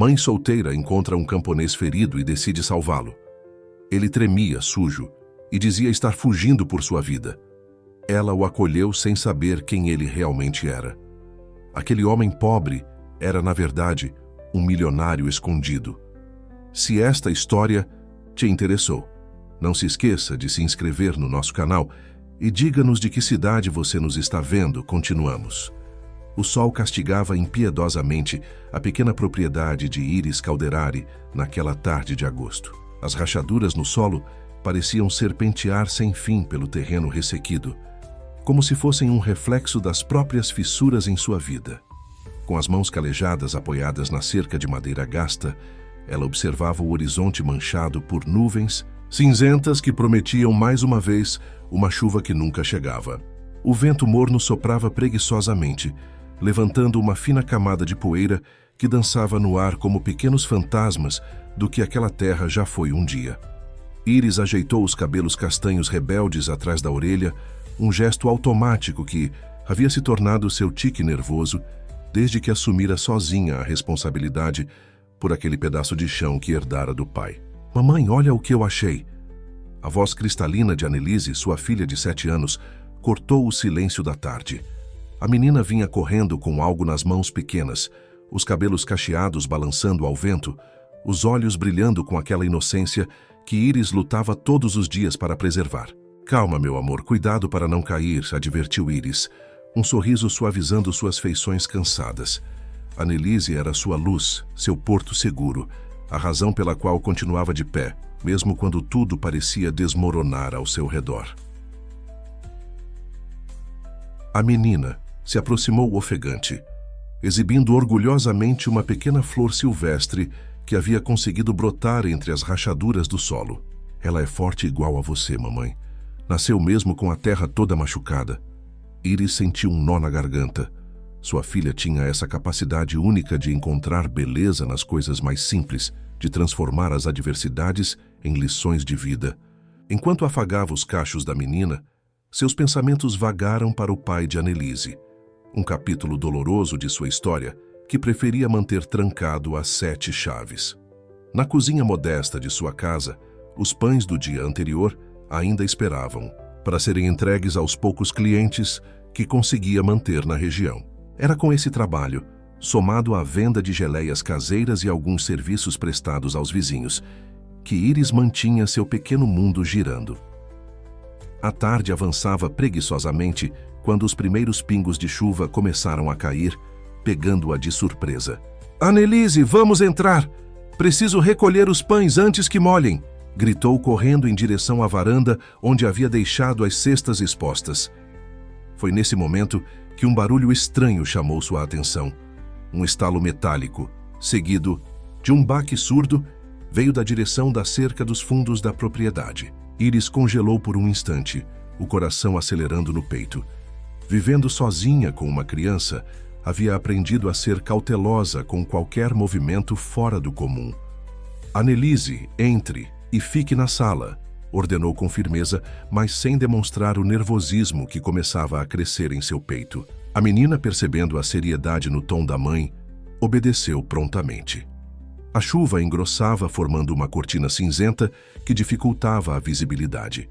Mãe solteira encontra um camponês ferido e decide salvá-lo. Ele tremia, sujo, e dizia estar fugindo por sua vida. Ela o acolheu sem saber quem ele realmente era. Aquele homem pobre era, na verdade, um milionário escondido. Se esta história te interessou, não se esqueça de se inscrever no nosso canal e diga-nos de que cidade você nos está vendo. Continuamos. O sol castigava impiedosamente a pequena propriedade de Iris Calderari naquela tarde de agosto. As rachaduras no solo pareciam serpentear sem fim pelo terreno ressequido, como se fossem um reflexo das próprias fissuras em sua vida. Com as mãos calejadas apoiadas na cerca de madeira gasta, ela observava o horizonte manchado por nuvens cinzentas que prometiam mais uma vez uma chuva que nunca chegava. O vento morno soprava preguiçosamente, levantando uma fina camada de poeira que dançava no ar como pequenos fantasmas do que aquela terra já foi um dia. Iris ajeitou os cabelos castanhos rebeldes atrás da orelha, um gesto automático que havia se tornado seu tique nervoso desde que assumira sozinha a responsabilidade por aquele pedaço de chão que herdara do pai. Mamãe, olha o que eu achei! A voz cristalina de Annelise, sua filha de 7 anos, cortou o silêncio da tarde. A menina vinha correndo com algo nas mãos pequenas, os cabelos cacheados balançando ao vento, os olhos brilhando com aquela inocência que Iris lutava todos os dias para preservar. Calma, meu amor, cuidado para não cair, advertiu Iris, um sorriso suavizando suas feições cansadas. Annelise era sua luz, seu porto seguro, a razão pela qual continuava de pé, mesmo quando tudo parecia desmoronar ao seu redor. A menina se aproximou ofegante, exibindo orgulhosamente uma pequena flor silvestre que havia conseguido brotar entre as rachaduras do solo. Ela é forte igual a você, mamãe. Nasceu mesmo com a terra toda machucada. Iris sentiu um nó na garganta. Sua filha tinha essa capacidade única de encontrar beleza nas coisas mais simples, de transformar as adversidades em lições de vida. Enquanto afagava os cachos da menina, seus pensamentos vagaram para o pai de Annelise, um capítulo doloroso de sua história que preferia manter trancado às 7 chaves. Na cozinha modesta de sua casa, os pães do dia anterior ainda esperavam, para serem entregues aos poucos clientes que conseguia manter na região. Era com esse trabalho, somado à venda de geleias caseiras e alguns serviços prestados aos vizinhos, que Iris mantinha seu pequeno mundo girando. A tarde avançava preguiçosamente quando os primeiros pingos de chuva começaram a cair, pegando-a de surpresa. Annelise, vamos entrar! Preciso recolher os pães antes que molhem! Gritou correndo em direção à varanda onde havia deixado as cestas expostas. Foi nesse momento que um barulho estranho chamou sua atenção. Um estalo metálico, seguido de um baque surdo, veio da direção da cerca dos fundos da propriedade. Iris congelou por um instante, o coração acelerando no peito. Vivendo sozinha com uma criança, havia aprendido a ser cautelosa com qualquer movimento fora do comum. Annelise, entre e fique na sala, ordenou com firmeza, mas sem demonstrar o nervosismo que começava a crescer em seu peito. A menina, percebendo a seriedade no tom da mãe, obedeceu prontamente. A chuva engrossava, formando uma cortina cinzenta que dificultava a visibilidade.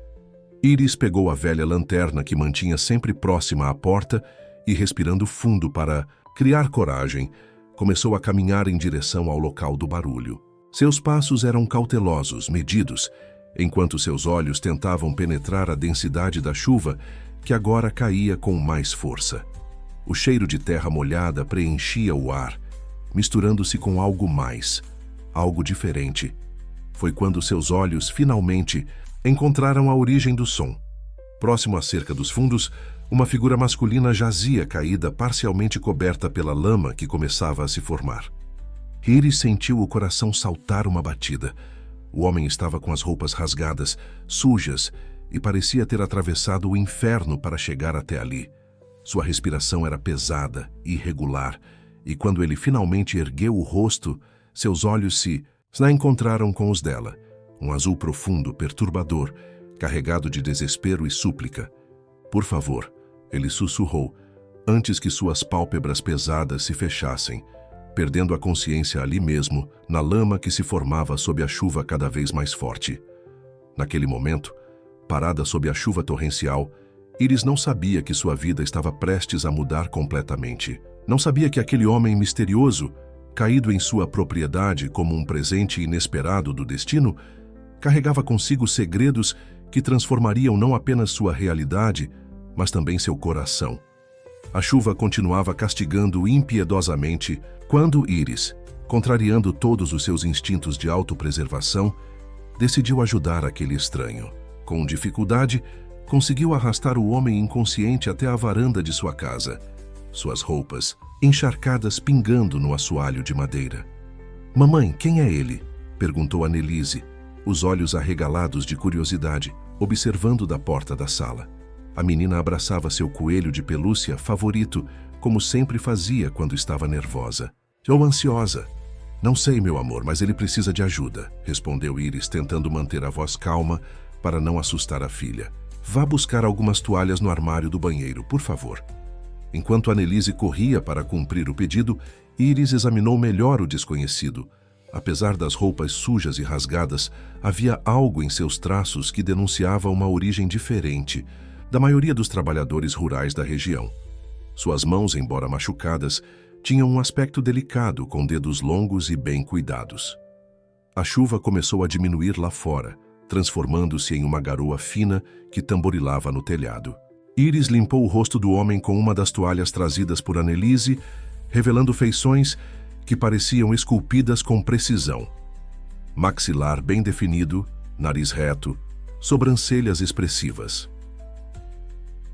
Iris pegou a velha lanterna que mantinha sempre próxima à porta e, respirando fundo para criar coragem, começou a caminhar em direção ao local do barulho. Seus passos eram cautelosos, medidos, enquanto seus olhos tentavam penetrar a densidade da chuva que agora caía com mais força. O cheiro de terra molhada preenchia o ar, misturando-se com algo mais, algo diferente. Foi quando seus olhos, finalmente, encontraram a origem do som. Próximo à cerca dos fundos, uma figura masculina jazia caída, parcialmente coberta pela lama que começava a se formar. Iris sentiu o coração saltar uma batida. O homem estava com as roupas rasgadas, sujas, e parecia ter atravessado o inferno para chegar até ali. Sua respiração era pesada, irregular, e quando ele finalmente ergueu o rosto, seus olhos se encontraram com os dela, um azul profundo, perturbador, carregado de desespero e súplica. Por favor, ele sussurrou, antes que suas pálpebras pesadas se fechassem. perdendo a consciência ali mesmo, na lama que se formava sob a chuva cada vez mais forte. Naquele momento, parada sob a chuva torrencial, Iris não sabia que sua vida estava prestes a mudar completamente. Não sabia que aquele homem misterioso, caído em sua propriedade como um presente inesperado do destino, carregava consigo segredos que transformariam não apenas sua realidade, mas também seu coração. A chuva continuava castigando impiedosamente quando Iris, contrariando todos os seus instintos de autopreservação, decidiu ajudar aquele estranho. Com dificuldade, conseguiu arrastar o homem inconsciente até a varanda de sua casa, suas roupas encharcadas pingando no assoalho de madeira. "Mamãe, quem é ele?" perguntou Annelise, os olhos arregalados de curiosidade, observando da porta da sala. A menina abraçava seu coelho de pelúcia favorito, como sempre fazia quando estava nervosa. "Ou ansiosa." "Não sei, meu amor, mas ele precisa de ajuda", respondeu Iris, tentando manter a voz calma para não assustar a filha. "Vá buscar algumas toalhas no armário do banheiro, por favor." Enquanto Annelise corria para cumprir o pedido, Iris examinou melhor o desconhecido. Apesar das roupas sujas e rasgadas, havia algo em seus traços que denunciava uma origem diferente da maioria dos trabalhadores rurais da região. Suas mãos, embora machucadas, tinham um aspecto delicado, com dedos longos e bem cuidados. A chuva começou a diminuir lá fora, transformando-se em uma garoa fina que tamborilava no telhado. Iris limpou o rosto do homem com uma das toalhas trazidas por Annelise, revelando feições que pareciam esculpidas com precisão. Maxilar bem definido, nariz reto, sobrancelhas expressivas.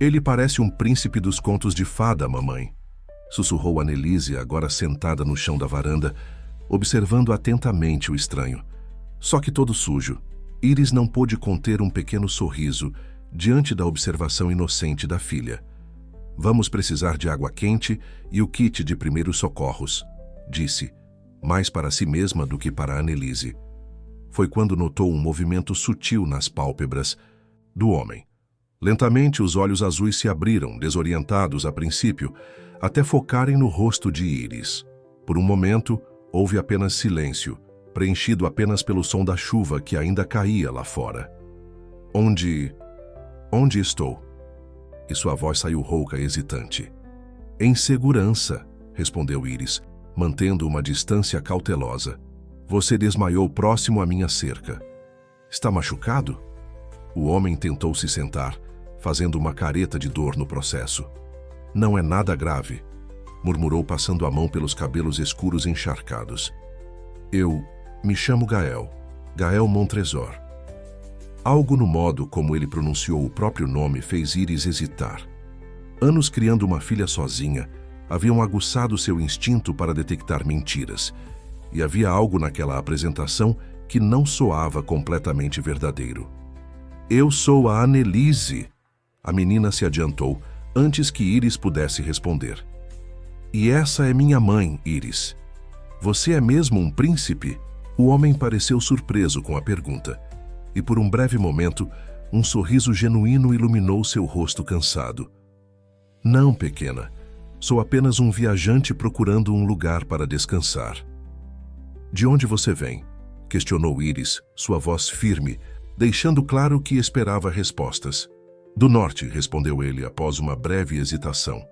"Ele parece um príncipe dos contos de fada, mamãe", sussurrou Annelise, agora sentada no chão da varanda, observando atentamente o estranho. Só que todo sujo, Iris não pôde conter um pequeno sorriso diante da observação inocente da filha. "Vamos precisar de água quente e o kit de primeiros socorros", disse, mais para si mesma do que para Annelise. Foi quando notou um movimento sutil nas pálpebras do homem. Lentamente, os olhos azuis se abriram, desorientados a princípio, até focarem no rosto de Iris. Por um momento, houve apenas silêncio, preenchido apenas pelo som da chuva que ainda caía lá fora. Onde estou?" E sua voz saiu rouca e hesitante. "Em segurança", respondeu Iris, mantendo uma distância cautelosa. "Você desmaiou próximo à minha cerca. Está machucado?" O homem tentou se sentar, fazendo uma careta de dor no processo. "Não é nada grave", murmurou passando a mão pelos cabelos escuros encharcados. "Eu me chamo Gael Montresor." Algo no modo como ele pronunciou o próprio nome fez Iris hesitar. Anos criando uma filha sozinha haviam aguçado seu instinto para detectar mentiras, e havia algo naquela apresentação que não soava completamente verdadeiro. "Eu sou a Annelise." A menina se adiantou antes que Iris pudesse responder. "E essa é minha mãe, Iris. Você é mesmo um príncipe?" O homem pareceu surpreso com a pergunta, e por um breve momento, um sorriso genuíno iluminou seu rosto cansado. "Não, pequena. Sou apenas um viajante procurando um lugar para descansar." "De onde você vem?" questionou Iris, sua voz firme, deixando claro que esperava respostas. "Do norte", respondeu ele após uma breve hesitação.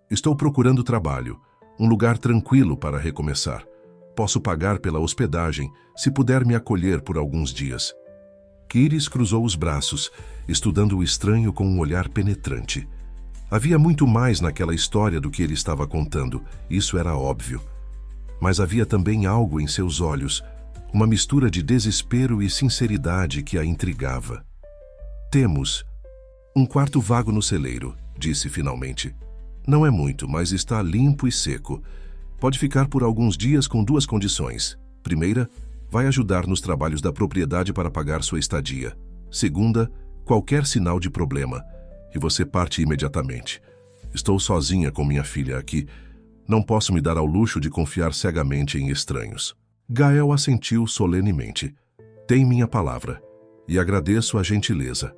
"Estou procurando trabalho, um lugar tranquilo para recomeçar. Posso pagar pela hospedagem se puder me acolher por alguns dias." Iris cruzou os braços, estudando o estranho com um olhar penetrante. Havia muito mais naquela história do que ele estava contando, isso era óbvio. Mas havia também algo em seus olhos, uma mistura de desespero e sinceridade que a intrigava. "Temos um quarto vago no celeiro", disse finalmente. "Não é muito, mas está limpo e seco. Pode ficar por alguns dias com duas condições. Primeira, vai ajudar nos trabalhos da propriedade para pagar sua estadia. Segunda, qualquer sinal de problema, e você parte imediatamente. Estou sozinha com minha filha aqui. Não posso me dar ao luxo de confiar cegamente em estranhos." Gael assentiu solenemente. "Tem minha palavra, e agradeço a gentileza."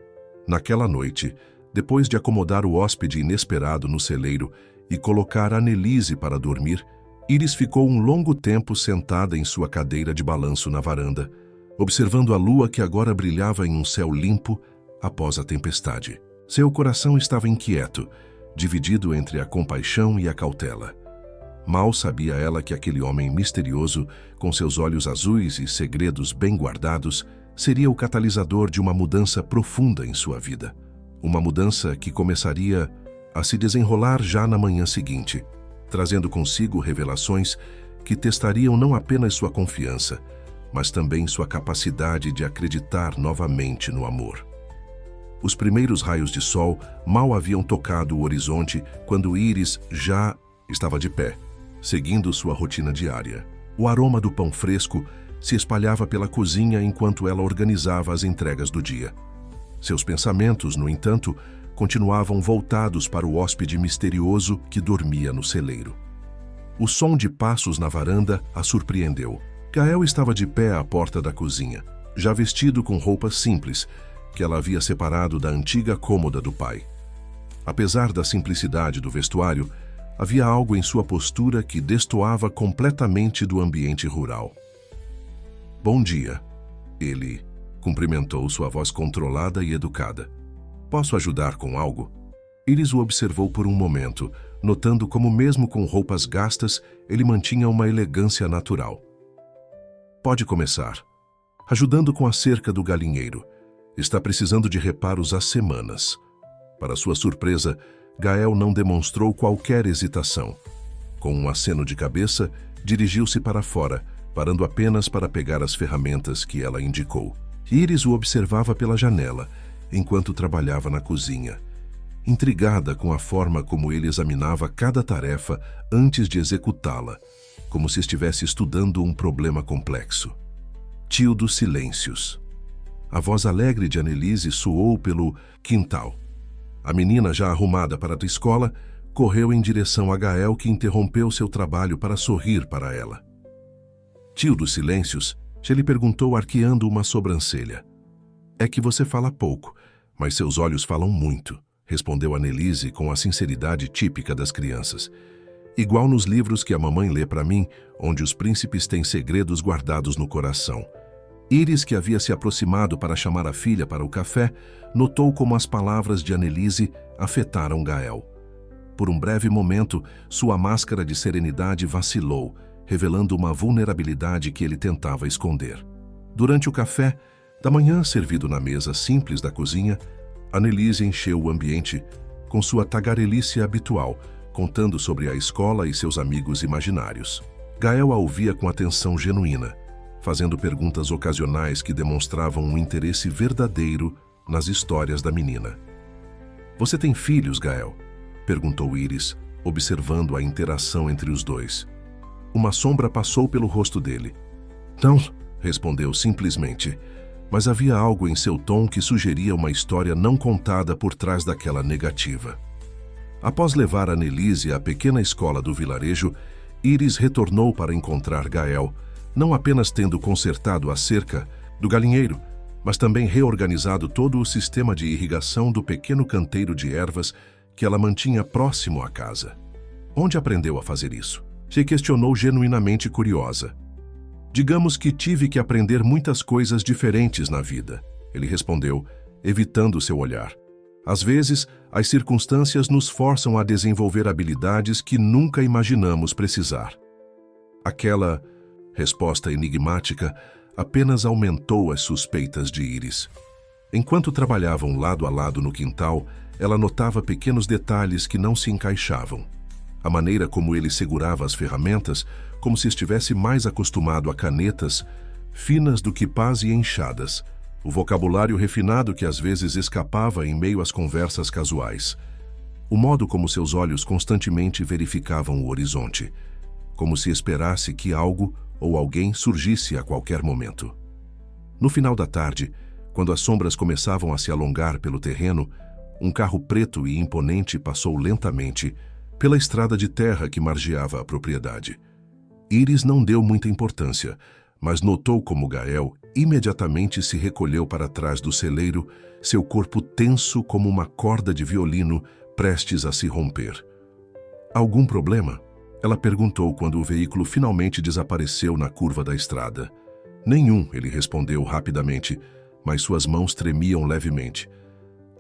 Naquela noite, depois de acomodar o hóspede inesperado no celeiro e colocar Annelise para dormir, Iris ficou um longo tempo sentada em sua cadeira de balanço na varanda, observando a lua que agora brilhava em um céu limpo após a tempestade. Seu coração estava inquieto, dividido entre a compaixão e a cautela. Mal sabia ela que aquele homem misterioso, com seus olhos azuis e segredos bem guardados, seria o catalisador de uma mudança profunda em sua vida. Uma mudança que começaria a se desenrolar já na manhã seguinte, trazendo consigo revelações que testariam não apenas sua confiança, mas também sua capacidade de acreditar novamente no amor. Os primeiros raios de sol mal haviam tocado o horizonte quando Iris já estava de pé, seguindo sua rotina diária. O aroma do pão fresco se espalhava pela cozinha enquanto ela organizava as entregas do dia. Seus pensamentos, no entanto, continuavam voltados para o hóspede misterioso que dormia no celeiro. O som de passos na varanda a surpreendeu. Gael estava de pé à porta da cozinha, já vestido com roupas simples, que ela havia separado da antiga cômoda do pai. Apesar da simplicidade do vestuário, havia algo em sua postura que destoava completamente do ambiente rural. "Bom dia", ele cumprimentou, sua voz controlada e educada. "Posso ajudar com algo?" Iris o observou por um momento, notando como mesmo com roupas gastas, ele mantinha uma elegância natural. "Pode começar. Ajudando com a cerca do galinheiro. Está precisando de reparos há semanas." Para sua surpresa, Gael não demonstrou qualquer hesitação. Com um aceno de cabeça, dirigiu-se para fora, parando apenas para pegar as ferramentas que ela indicou. Iris o observava pela janela, enquanto trabalhava na cozinha, intrigada com a forma como ele examinava cada tarefa antes de executá-la, como se estivesse estudando um problema complexo. Tio dos silêncios. A voz alegre de Annelise soou pelo quintal. A menina, já arrumada para a escola, correu em direção a Gael, que interrompeu seu trabalho para sorrir para ela. "Tio dos silêncios?", ele perguntou, arqueando uma sobrancelha. "É que você fala pouco, mas seus olhos falam muito", respondeu Annelise com a sinceridade típica das crianças. "Igual nos livros que a mamãe lê para mim, onde os príncipes têm segredos guardados no coração." Iris, que havia se aproximado para chamar a filha para o café, notou como as palavras de Annelise afetaram Gael. Por um breve momento, sua máscara de serenidade vacilou, revelando uma vulnerabilidade que ele tentava esconder. Durante o café da manhã, servido na mesa simples da cozinha, Annelise encheu o ambiente com sua tagarelice habitual, contando sobre a escola e seus amigos imaginários. Gael a ouvia com atenção genuína, fazendo perguntas ocasionais que demonstravam um interesse verdadeiro nas histórias da menina. "Você tem filhos, Gael?", perguntou Iris, observando a interação entre os dois. Uma sombra passou pelo rosto dele. "Não", respondeu simplesmente, mas havia algo em seu tom que sugeria uma história não contada por trás daquela negativa. Após levar Annelise à pequena escola do vilarejo, Iris retornou para encontrar Gael, não apenas tendo consertado a cerca do galinheiro, mas também reorganizado todo o sistema de irrigação do pequeno canteiro de ervas que ela mantinha próximo à casa. "Onde aprendeu a fazer isso?", se questionou, genuinamente curiosa. "Digamos que tive que aprender muitas coisas diferentes na vida", ele respondeu, evitando seu olhar. "Às vezes, as circunstâncias nos forçam a desenvolver habilidades que nunca imaginamos precisar." Aquela resposta enigmática apenas aumentou as suspeitas de Iris. Enquanto trabalhavam lado a lado no quintal, ela notava pequenos detalhes que não se encaixavam. A maneira como ele segurava as ferramentas, como se estivesse mais acostumado a canetas finas do que pás e enxadas. O vocabulário refinado que às vezes escapava em meio às conversas casuais. O modo como seus olhos constantemente verificavam o horizonte, como se esperasse que algo ou alguém surgisse a qualquer momento. No final da tarde, quando as sombras começavam a se alongar pelo terreno, um carro preto e imponente passou lentamente pela estrada de terra que margeava a propriedade. Iris não deu muita importância, mas notou como Gael imediatamente se recolheu para trás do celeiro, seu corpo tenso como uma corda de violino prestes a se romper. "Algum problema?", Ela perguntou quando o veículo finalmente desapareceu na curva da estrada. Nenhum, ele respondeu rapidamente, mas suas mãos tremiam levemente.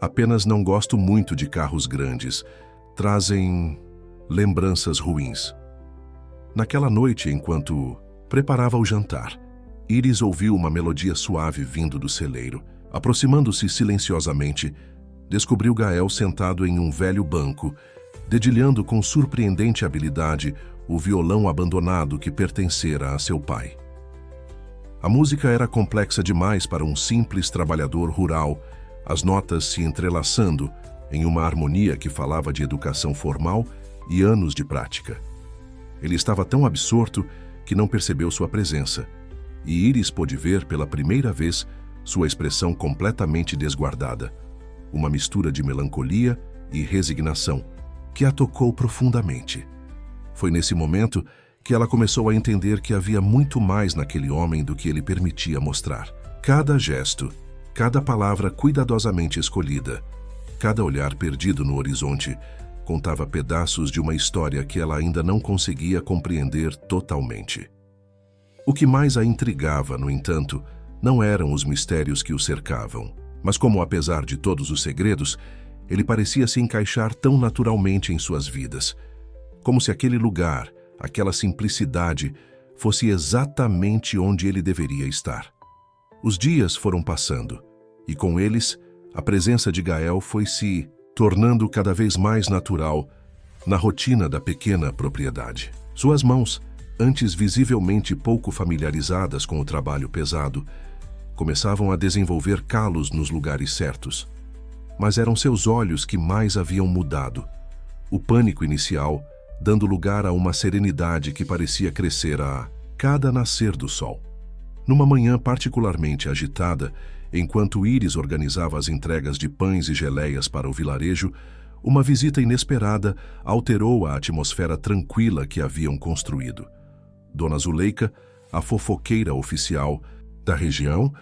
Apenas não gosto muito de carros grandes. Trazem lembranças ruins. Naquela noite, enquanto preparava o jantar, Iris ouviu uma melodia suave vindo do celeiro. Aproximando-se silenciosamente, descobriu Gael sentado em um velho banco, dedilhando com surpreendente habilidade o violão abandonado que pertencera a seu pai. A música era complexa demais para um simples trabalhador rural, as notas se entrelaçando em uma harmonia que falava de educação formal e anos de prática. Ele estava tão absorto que não percebeu sua presença, e Iris pôde ver pela primeira vez sua expressão completamente desguardada, uma mistura de melancolia e resignação, que a tocou profundamente. Foi nesse momento que ela começou a entender que havia muito mais naquele homem do que ele permitia mostrar. Cada gesto, cada palavra cuidadosamente escolhida, cada olhar perdido no horizonte, contava pedaços de uma história que ela ainda não conseguia compreender totalmente. O que mais a intrigava, no entanto, não eram os mistérios que o cercavam, mas como, apesar de todos os segredos, ele parecia se encaixar tão naturalmente em suas vidas, como se aquele lugar, aquela simplicidade, fosse exatamente onde ele deveria estar. Os dias foram passando, e com eles, a presença de Gael foi se tornando cada vez mais natural na rotina da pequena propriedade. Suas mãos, antes visivelmente pouco familiarizadas com o trabalho pesado, começavam a desenvolver calos nos lugares certos. Mas eram seus olhos que mais haviam mudado. O pânico inicial, dando lugar a uma serenidade que parecia crescer a cada nascer do sol. Numa manhã particularmente agitada, enquanto Iris organizava as entregas de pães e geleias para o vilarejo, uma visita inesperada alterou a atmosfera tranquila que haviam construído. Dona Zuleika, a fofoqueira oficial da região,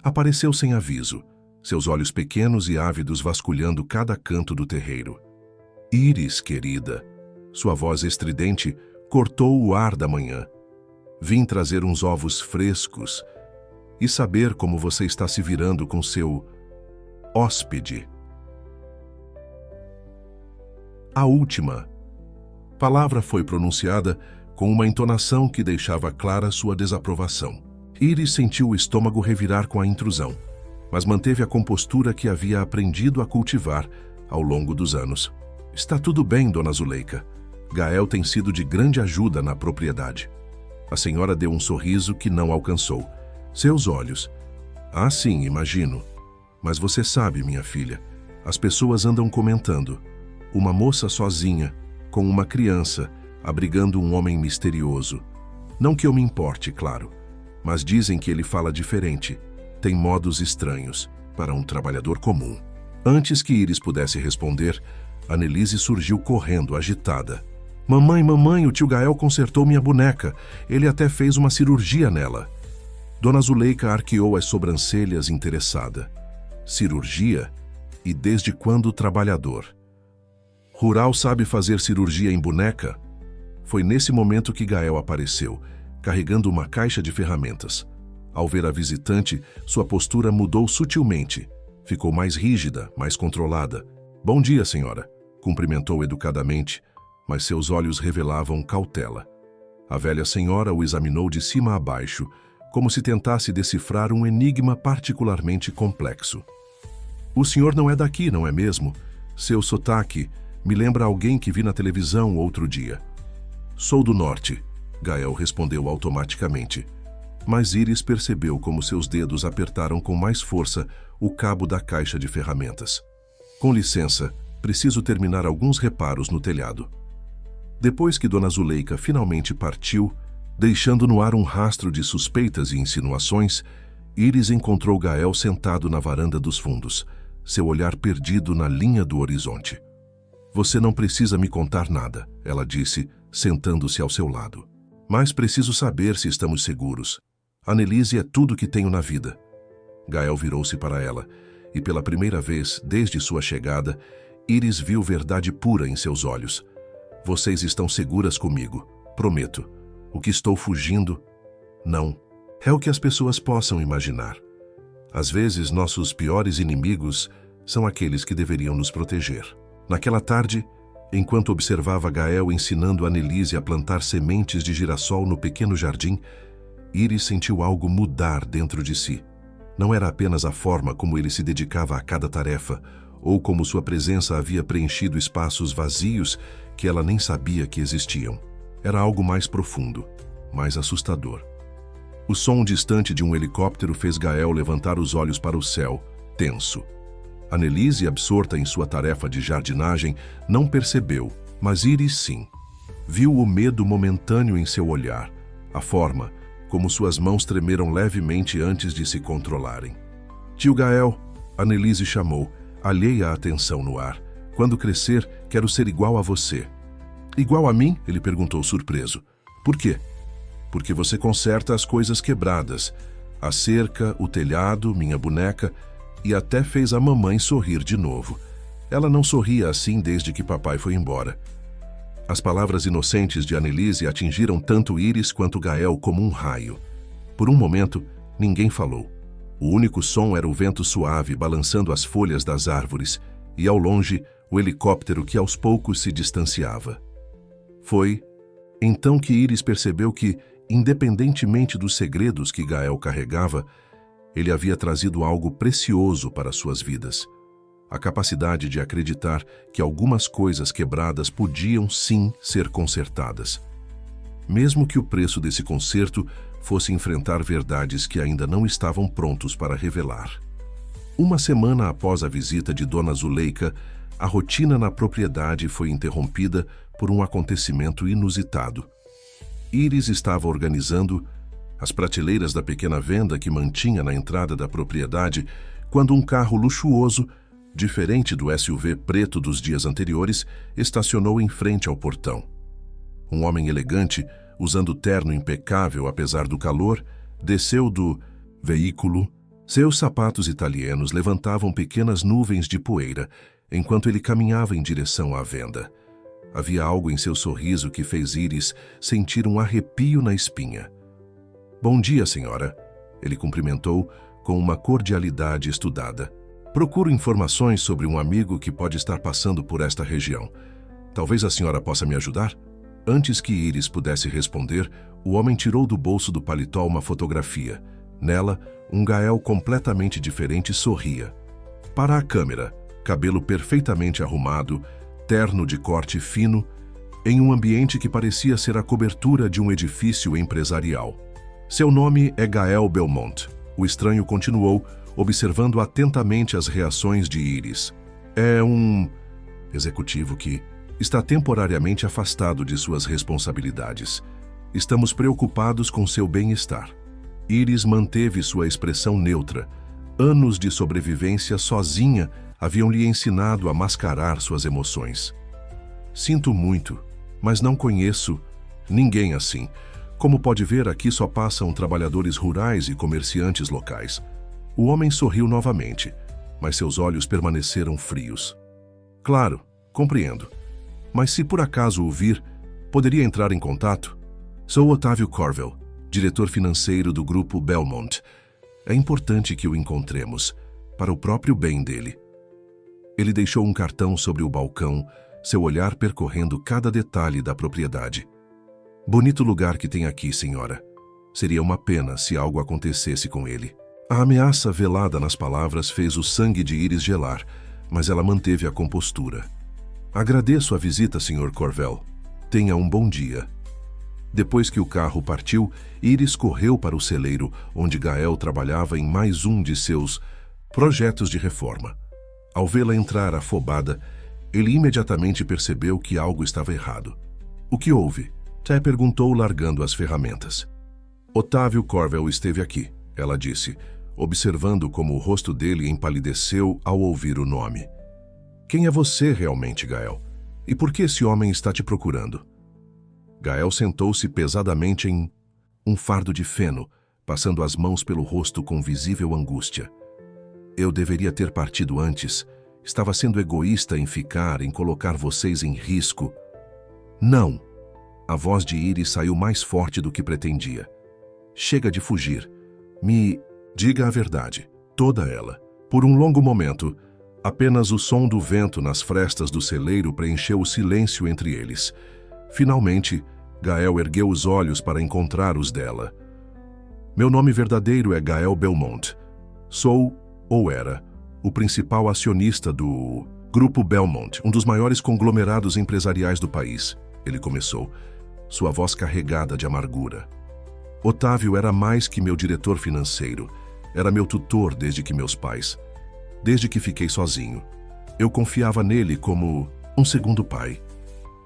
apareceu sem aviso, seus olhos pequenos e ávidos vasculhando cada canto do terreiro. Iris, querida, sua voz estridente cortou o ar da manhã. Vim trazer uns ovos frescos e saber como você está se virando com seu hóspede. A última palavra foi pronunciada com uma entonação que deixava clara sua desaprovação. Iris sentiu o estômago revirar com a intrusão, mas manteve a compostura que havia aprendido a cultivar ao longo dos anos. Está tudo bem, Dona Zuleika. Gael tem sido de grande ajuda na propriedade. A senhora deu um sorriso que não alcançou. Seus olhos. Ah, sim, imagino. Mas você sabe, minha filha, as pessoas andam comentando. Uma moça sozinha, com uma criança, abrigando um homem misterioso. Não que eu me importe, claro, mas dizem que ele fala diferente. Tem modos estranhos, para um trabalhador comum. Antes que Iris pudesse responder, Annelise surgiu correndo, agitada. Mamãe, mamãe, o tio Gael consertou minha boneca. Ele até fez uma cirurgia nela. Dona Zuleika arqueou as sobrancelhas interessada. Cirurgia? E desde quando trabalhador? Rural sabe fazer cirurgia em boneca? Foi nesse momento que Gael apareceu, carregando uma caixa de ferramentas. Ao ver a visitante, sua postura mudou sutilmente. Ficou mais rígida, mais controlada. Bom dia, senhora, cumprimentou educadamente, mas seus olhos revelavam cautela. A velha senhora o examinou de cima a baixo, como se tentasse decifrar um enigma particularmente complexo. O senhor não é daqui, não é mesmo? Seu sotaque me lembra alguém que vi na televisão outro dia. Sou do norte, Gael respondeu automaticamente. Mas Iris percebeu como seus dedos apertaram com mais força o cabo da caixa de ferramentas. Com licença, preciso terminar alguns reparos no telhado. Depois que Dona Zuleika finalmente partiu, deixando no ar um rastro de suspeitas e insinuações, Iris encontrou Gael sentado na varanda dos fundos, seu olhar perdido na linha do horizonte. Você não precisa me contar nada, ela disse, sentando-se ao seu lado. Mas preciso saber se estamos seguros. Annelise é tudo que tenho na vida. Gael virou-se para ela, e pela primeira vez, desde sua chegada, Iris viu verdade pura em seus olhos. Vocês estão seguras comigo. Prometo. O que estou fugindo? Não. É o que as pessoas possam imaginar. Às vezes, nossos piores inimigos são aqueles que deveriam nos proteger. Naquela tarde, enquanto observava Gael ensinando Annelise a plantar sementes de girassol no pequeno jardim, Iris sentiu algo mudar dentro de si. Não era apenas a forma como ele se dedicava a cada tarefa, ou como sua presença havia preenchido espaços vazios que ela nem sabia que existiam. Era algo mais profundo, mais assustador. O som distante de um helicóptero fez Gael levantar os olhos para o céu, tenso. Annelise, absorta em sua tarefa de jardinagem, não percebeu, mas Iris sim. Viu o medo momentâneo em seu olhar, a forma como suas mãos tremeram levemente antes de se controlarem. Tio Gael, Annelise chamou, alheia a atenção no ar. Quando crescer, quero ser igual a você. Igual a mim? Ele perguntou surpreso. Por quê? Porque você conserta as coisas quebradas. A cerca, o telhado, minha boneca, e até fez a mamãe sorrir de novo. Ela não sorria assim desde que papai foi embora. As palavras inocentes de Annelise atingiram tanto Iris quanto Gael como um raio. Por um momento, ninguém falou. O único som era o vento suave balançando as folhas das árvores e, ao longe, o helicóptero que aos poucos se distanciava. Foi então que Iris percebeu que, independentemente dos segredos que Gael carregava, ele havia trazido algo precioso para suas vidas. A capacidade de acreditar que algumas coisas quebradas podiam sim ser consertadas. Mesmo que o preço desse conserto fosse enfrentar verdades que ainda não estavam prontos para revelar. Uma semana após a visita de Dona Zuleika, a rotina na propriedade foi interrompida por um acontecimento inusitado. Iris estava organizando as prateleiras da pequena venda que mantinha na entrada da propriedade quando um carro luxuoso, diferente do SUV preto dos dias anteriores, estacionou em frente ao portão. Um homem elegante, usando terno impecável apesar do calor, desceu do veículo. Seus sapatos italianos levantavam pequenas nuvens de poeira enquanto ele caminhava em direção à venda. Havia algo em seu sorriso que fez Iris sentir um arrepio na espinha. Bom dia, senhora. Ele cumprimentou com uma cordialidade estudada. Procuro informações sobre um amigo que pode estar passando por esta região. Talvez a senhora possa me ajudar? Antes que Iris pudesse responder, o homem tirou do bolso do paletó uma fotografia. Nela, um Gael completamente diferente sorria. Para a câmera, cabelo perfeitamente arrumado, terno de corte fino, em um ambiente que parecia ser a cobertura de um edifício empresarial. Seu nome é Gael Belmont. O estranho continuou, observando atentamente as reações de Iris. É um executivo que está temporariamente afastado de suas responsabilidades. Estamos preocupados com seu bem-estar. Iris manteve sua expressão neutra. Anos de sobrevivência sozinha haviam lhe ensinado a mascarar suas emoções. Sinto muito, mas não conheço ninguém assim. Como pode ver, aqui só passam trabalhadores rurais e comerciantes locais. O homem sorriu novamente, mas seus olhos permaneceram frios. Claro, compreendo. Mas se por acaso o vir, poderia entrar em contato? Sou Otávio Corvell, diretor financeiro do grupo Belmont. É importante que o encontremos, para o próprio bem dele. Ele deixou um cartão sobre o balcão, seu olhar percorrendo cada detalhe da propriedade. Bonito lugar que tem aqui, senhora. Seria uma pena se algo acontecesse com ele. A ameaça velada nas palavras fez o sangue de Iris gelar, mas ela manteve a compostura. Agradeço a visita, Sr. Corvell. Tenha um bom dia. Depois que o carro partiu, Iris correu para o celeiro, onde Gael trabalhava em mais um de seus projetos de reforma. Ao vê-la entrar afobada, ele imediatamente percebeu que algo estava errado. O que houve? Té perguntou, largando as ferramentas. Otávio Corvell esteve aqui, ela disse, observando como o rosto dele empalideceu ao ouvir o nome. Quem é você realmente, Gael? E por que esse homem está te procurando? Gael sentou-se pesadamente em um fardo de feno, passando as mãos pelo rosto com visível angústia. Eu deveria ter partido antes. Estava sendo egoísta em colocar vocês em risco. Não. A voz de Iris saiu mais forte do que pretendia. Chega de fugir. Me diga a verdade, toda ela. Por um longo momento, apenas o som do vento nas frestas do celeiro preencheu o silêncio entre eles. Finalmente, Gael ergueu os olhos para encontrar os dela. Meu nome verdadeiro é Gael Belmont. Sou, ou era, o principal acionista do Grupo Belmont, um dos maiores conglomerados empresariais do país. Ele começou, sua voz carregada de amargura. Otávio era mais que meu diretor financeiro. Era meu tutor desde que meus pais. Desde que fiquei sozinho. Eu confiava nele como um segundo pai.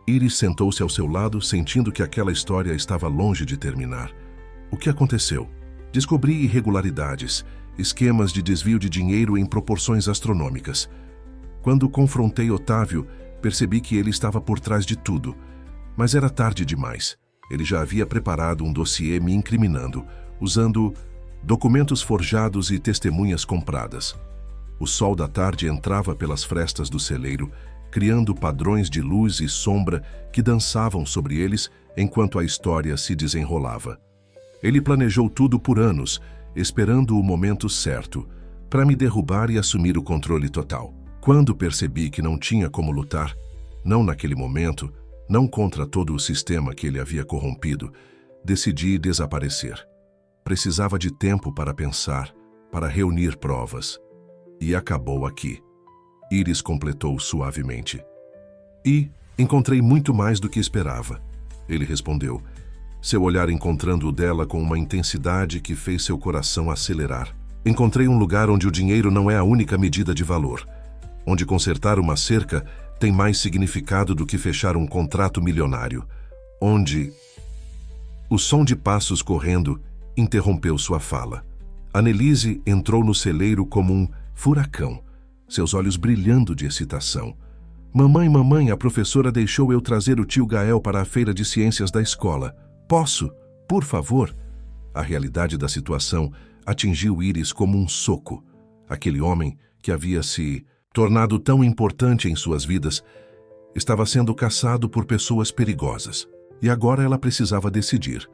Iris sentou-se ao seu lado, sentindo que aquela história estava longe de terminar. O que aconteceu? Descobri irregularidades, esquemas de desvio de dinheiro em proporções astronômicas. Quando confrontei Otávio, percebi que ele estava por trás de tudo. Mas era tarde demais. Ele já havia preparado um dossiê me incriminando, usando documentos forjados e testemunhas compradas. O sol da tarde entrava pelas frestas do celeiro, criando padrões de luz e sombra que dançavam sobre eles enquanto a história se desenrolava. Ele planejou tudo por anos, esperando o momento certo, para me derrubar e assumir o controle total. Quando percebi que não tinha como lutar, não naquele momento, não contra todo o sistema que ele havia corrompido, decidi desaparecer. Precisava de tempo para pensar, para reunir provas. E acabou aqui. Iris completou suavemente. E encontrei muito mais do que esperava. Ele respondeu, seu olhar encontrando o dela com uma intensidade que fez seu coração acelerar. Encontrei um lugar onde o dinheiro não é a única medida de valor. Onde consertar uma cerca tem mais significado do que fechar um contrato milionário. Onde... O som de passos correndo interrompeu sua fala. Annelise entrou no celeiro como um furacão, seus olhos brilhando de excitação. Mamãe, a professora deixou eu trazer o tio Gael para a feira de ciências da escola. Posso? Por favor? A realidade da situação atingiu Iris como um soco. Aquele homem que havia se tornado tão importante em suas vidas, estava sendo caçado por pessoas perigosas. E agora ela precisava decidir,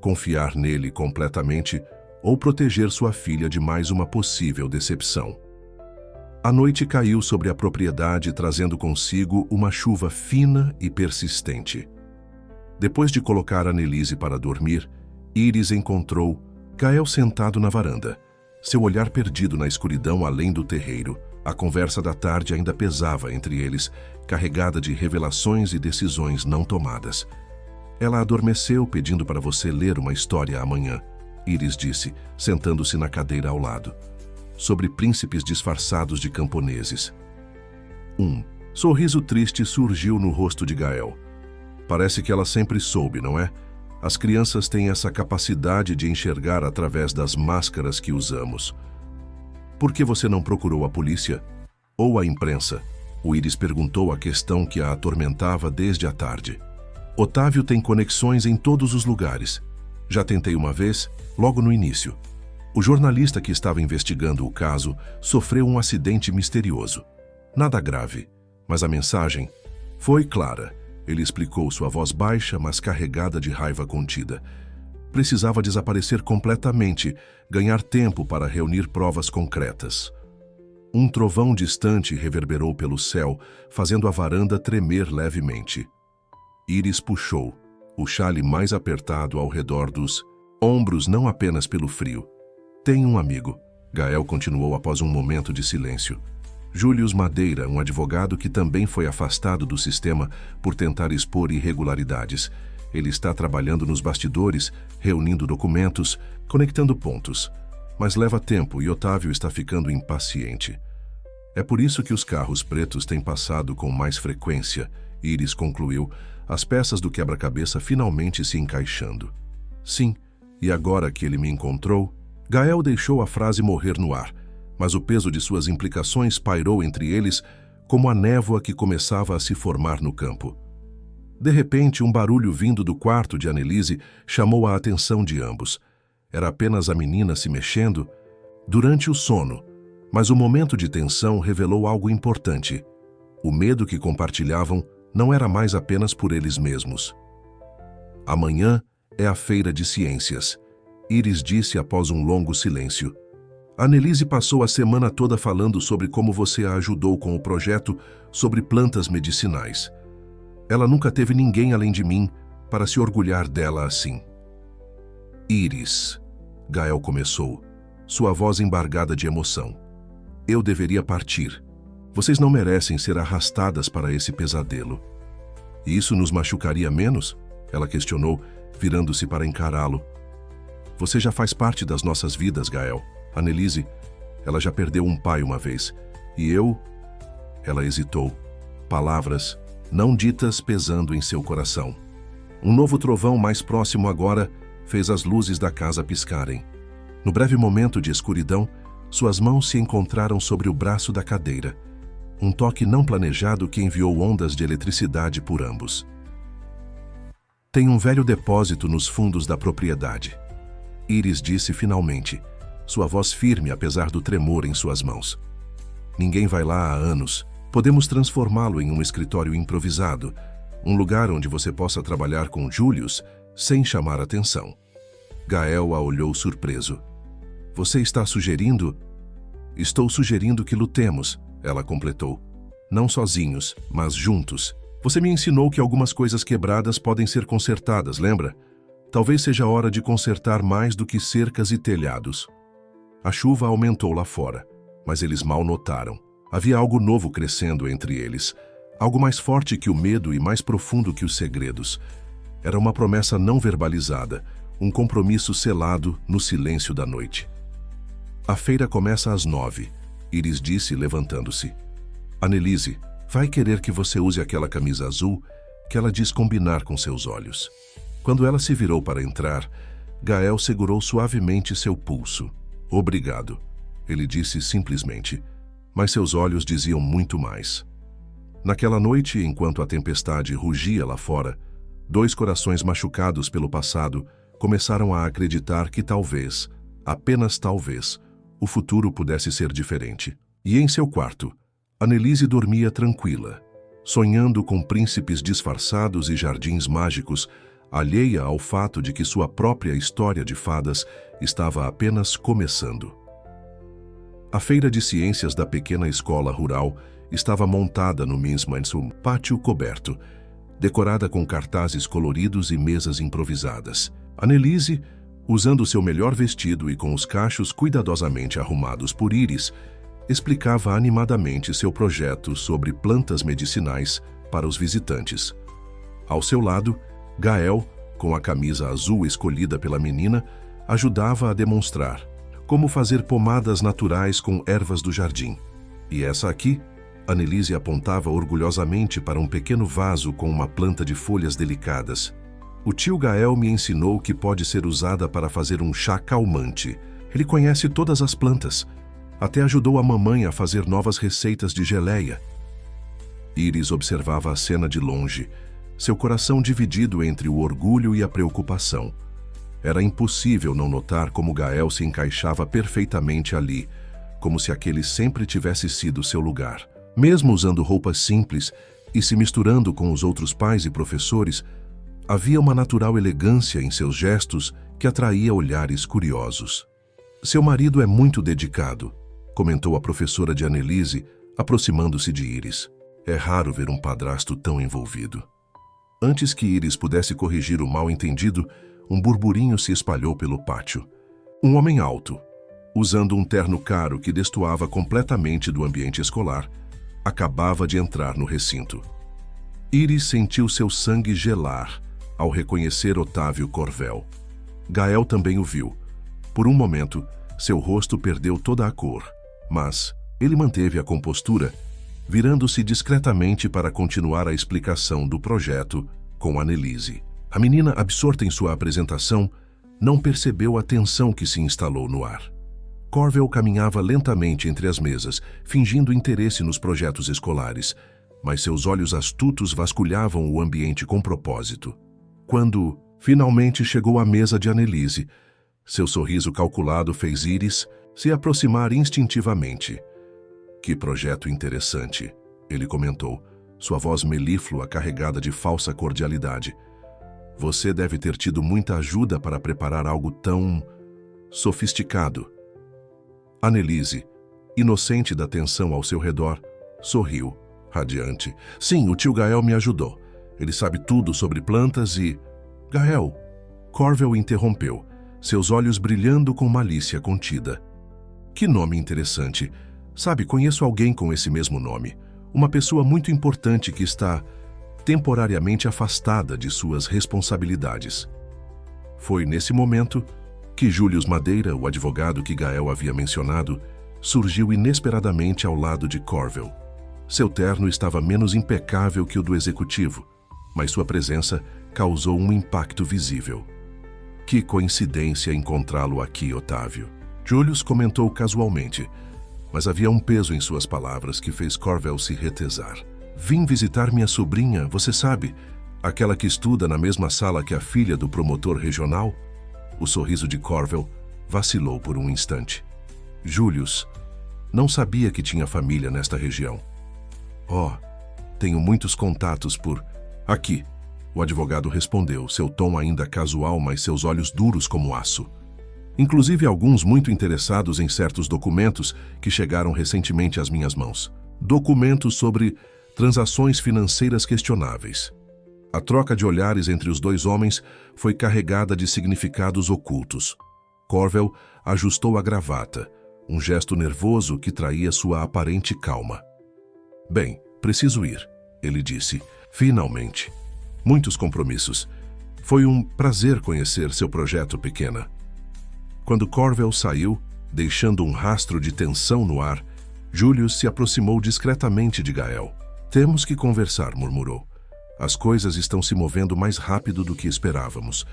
confiar nele completamente ou proteger sua filha de mais uma possível decepção. A noite caiu sobre a propriedade, trazendo consigo uma chuva fina e persistente. Depois de colocar Annelise para dormir, Iris encontrou Gael sentado na varanda, seu olhar perdido na escuridão além do terreiro. A conversa da tarde ainda pesava entre eles, carregada de revelações e decisões não tomadas. Ela adormeceu pedindo para você ler uma história amanhã, Iris disse, sentando-se na cadeira ao lado. Sobre príncipes disfarçados de camponeses. Um sorriso triste surgiu no rosto de Gael. Parece que ela sempre soube, não é? As crianças têm essa capacidade de enxergar através das máscaras que usamos. Por que você não procurou a polícia? Ou a imprensa? O Iris perguntou a questão que a atormentava desde a tarde. Otávio tem conexões em todos os lugares. Já tentei uma vez, logo no início. O jornalista que estava investigando o caso sofreu um acidente misterioso. Nada grave, mas a mensagem foi clara. Ele explicou, sua voz baixa, mas carregada de raiva contida. Precisava desaparecer completamente, ganhar tempo para reunir provas concretas. Um trovão distante reverberou pelo céu, fazendo a varanda tremer levemente. Iris puxou, o xale mais apertado ao redor dos ombros, não apenas pelo frio. Tem um amigo, Gael continuou após um momento de silêncio. Július Madeira, um advogado que também foi afastado do sistema por tentar expor irregularidades. Ele está trabalhando nos bastidores, reunindo documentos, conectando pontos. Mas leva tempo e Otávio está ficando impaciente. É por isso que os carros pretos têm passado com mais frequência, Iris concluiu, as peças do quebra-cabeça finalmente se encaixando. Sim, e agora que ele me encontrou... Gael deixou a frase morrer no ar, mas o peso de suas implicações pairou entre eles como a névoa que começava a se formar no campo. De repente, um barulho vindo do quarto de Annelise chamou a atenção de ambos. Era apenas a menina se mexendo durante o sono, mas o momento de tensão revelou algo importante. O medo que compartilhavam não era mais apenas por eles mesmos. Amanhã é a feira de ciências, Iris disse após um longo silêncio. Annelise passou a semana toda falando sobre como você a ajudou com o projeto sobre plantas medicinais. Ela nunca teve ninguém além de mim para se orgulhar dela assim. Iris, Gael começou, sua voz embargada de emoção. Eu deveria partir. Vocês não merecem ser arrastadas para esse pesadelo. E isso nos machucaria menos? Ela questionou, virando-se para encará-lo. Você já faz parte das nossas vidas, Gael. Annelise, ela já perdeu um pai uma vez. E eu... Ela hesitou. Palavras, não ditas, pesando em seu coração. Um novo trovão mais próximo agora fez as luzes da casa piscarem. No breve momento de escuridão, suas mãos se encontraram sobre o braço da cadeira. Um toque não planejado que enviou ondas de eletricidade por ambos. Tem um velho depósito nos fundos da propriedade. Iris disse finalmente, sua voz firme apesar do tremor em suas mãos. Ninguém vai lá há anos. Podemos transformá-lo em um escritório improvisado, um lugar onde você possa trabalhar com Julius sem chamar atenção. Gael a olhou surpreso. Você está sugerindo? Estou sugerindo que lutemos, ela completou. Não sozinhos, mas juntos. Você me ensinou que algumas coisas quebradas podem ser consertadas, lembra? Talvez seja a hora de consertar mais do que cercas e telhados. A chuva aumentou lá fora, mas eles mal notaram. Havia algo novo crescendo entre eles, algo mais forte que o medo e mais profundo que os segredos. Era uma promessa não verbalizada, um compromisso selado no silêncio da noite. A feira começa às 9, Iris disse, levantando-se. Annelise, vai querer que você use aquela camisa azul que ela diz combinar com seus olhos. Quando ela se virou para entrar, Gael segurou suavemente seu pulso. Obrigado, ele disse simplesmente, mas seus olhos diziam muito mais. Naquela noite, enquanto a tempestade rugia lá fora, dois corações machucados pelo passado começaram a acreditar que talvez, apenas talvez, o futuro pudesse ser diferente. E em seu quarto, Annelise dormia tranquila, sonhando com príncipes disfarçados e jardins mágicos, alheia ao fato de que sua própria história de fadas estava apenas começando. A feira de ciências da pequena escola rural estava montada no Minsmansum, pátio coberto, decorada com cartazes coloridos e mesas improvisadas. Annelise, usando seu melhor vestido e com os cachos cuidadosamente arrumados por Iris, explicava animadamente seu projeto sobre plantas medicinais para os visitantes. Ao seu lado, Gael, com a camisa azul escolhida pela menina, ajudava a demonstrar como fazer pomadas naturais com ervas do jardim. E essa aqui, Annelise apontava orgulhosamente para um pequeno vaso com uma planta de folhas delicadas. O tio Gael me ensinou que pode ser usada para fazer um chá calmante. Ele conhece todas as plantas. Até ajudou a mamãe a fazer novas receitas de geleia. Iris observava a cena de longe, seu coração dividido entre o orgulho e a preocupação. Era impossível não notar como Gael se encaixava perfeitamente ali, como se aquele sempre tivesse sido seu lugar. Mesmo usando roupas simples e se misturando com os outros pais e professores, havia uma natural elegância em seus gestos que atraía olhares curiosos. Seu marido é muito dedicado, comentou a professora de Annelise, aproximando-se de Iris. É raro ver um padrasto tão envolvido. Antes que Iris pudesse corrigir o mal-entendido, um burburinho se espalhou pelo pátio. Um homem alto, usando um terno caro que destoava completamente do ambiente escolar, acabava de entrar no recinto. Iris sentiu seu sangue gelar ao reconhecer Otávio Corvel. Gael também o viu. Por um momento, seu rosto perdeu toda a cor, mas ele manteve a compostura, virando-se discretamente para continuar a explicação do projeto com Annelise. A menina, absorta em sua apresentação, não percebeu a tensão que se instalou no ar. Corvel caminhava lentamente entre as mesas, fingindo interesse nos projetos escolares, mas seus olhos astutos vasculhavam o ambiente com propósito. Quando, finalmente, chegou à mesa de Annelise, seu sorriso calculado fez Iris se aproximar instintivamente. Que projeto interessante, ele comentou, sua voz melíflua carregada de falsa cordialidade. Você deve ter tido muita ajuda para preparar algo tão sofisticado. Annelise, inocente da tensão ao seu redor, sorriu, radiante. Sim, o tio Gael me ajudou. Ele sabe tudo sobre plantas e... Gael, Corvel interrompeu, seus olhos brilhando com malícia contida. Que nome interessante. Sabe, conheço alguém com esse mesmo nome. Uma pessoa muito importante que está temporariamente afastada de suas responsabilidades. Foi nesse momento que Julius Madeira, o advogado que Gael havia mencionado, surgiu inesperadamente ao lado de Corvel. Seu terno estava menos impecável que o do executivo, mas sua presença causou um impacto visível. Que coincidência encontrá-lo aqui, Otávio. Julius comentou casualmente, mas havia um peso em suas palavras que fez Corvel se retesar. Vim visitar minha sobrinha, você sabe, aquela que estuda na mesma sala que a filha do promotor regional? O sorriso de Corvel vacilou por um instante. Julius não sabia que tinha família nesta região. Oh, tenho muitos contatos por... Aqui, o advogado respondeu, seu tom ainda casual, mas seus olhos duros como aço. Inclusive alguns muito interessados em certos documentos que chegaram recentemente às minhas mãos. Documentos sobre transações financeiras questionáveis. A troca de olhares entre os dois homens foi carregada de significados ocultos. Corvel ajustou a gravata, um gesto nervoso que traía sua aparente calma. Bem, preciso ir, ele disse. Finalmente. Muitos compromissos. Foi um prazer conhecer seu projeto, pequena. Quando Corvel saiu, deixando um rastro de tensão no ar, Julius se aproximou discretamente de Gael. Temos que conversar, murmurou. As coisas estão se movendo mais rápido do que esperávamos.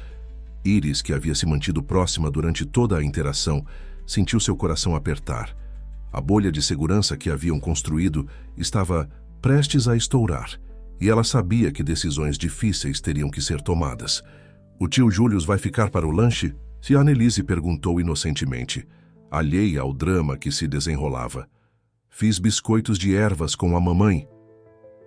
Iris, que havia se mantido próxima durante toda a interação, sentiu seu coração apertar. A bolha de segurança que haviam construído estava prestes a estourar, e ela sabia que decisões difíceis teriam que ser tomadas. O tio Julius vai ficar para o lanche? Se Annelise perguntou inocentemente, alheia ao drama que se desenrolava. Fiz biscoitos de ervas com a mamãe.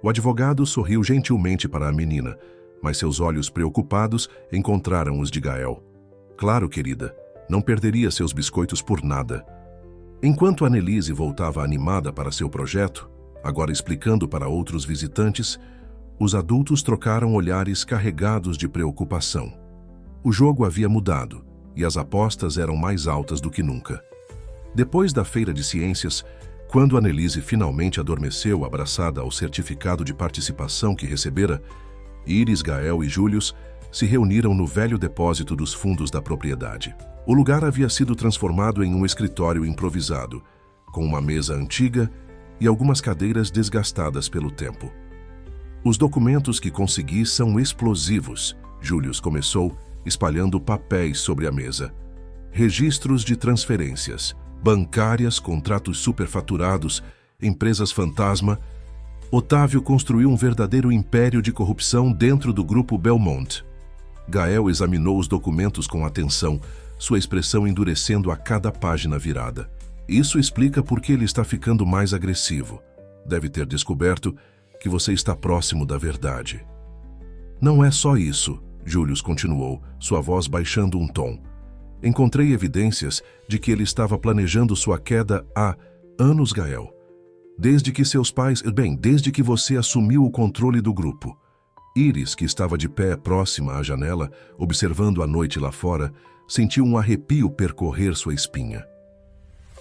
O advogado sorriu gentilmente para a menina, mas seus olhos preocupados encontraram os de Gael. Claro, querida, não perderia seus biscoitos por nada. Enquanto Annelise voltava animada para seu projeto, agora explicando para outros visitantes, os adultos trocaram olhares carregados de preocupação. O jogo havia mudado e as apostas eram mais altas do que nunca. Depois da feira de ciências, quando Annelise finalmente adormeceu abraçada ao certificado de participação que recebera, Iris, Gael e Julius se reuniram no velho depósito dos fundos da propriedade. O lugar havia sido transformado em um escritório improvisado, com uma mesa antiga e algumas cadeiras desgastadas pelo tempo. Os documentos que consegui são explosivos, Julius começou, espalhando papéis sobre a mesa. Registros de transferências, bancárias, contratos superfaturados, empresas fantasma. Otávio construiu um verdadeiro império de corrupção dentro do grupo Belmont. Gael examinou os documentos com atenção, sua expressão endurecendo a cada página virada. Isso explica por que ele está ficando mais agressivo. Deve ter descoberto que você está próximo da verdade. Não é só isso, Julius continuou, sua voz baixando um tom. Encontrei evidências de que ele estava planejando sua queda há anos, Gael. Desde que você assumiu o controle do grupo. Iris, que estava de pé próxima à janela, observando a noite lá fora, sentiu um arrepio percorrer sua espinha.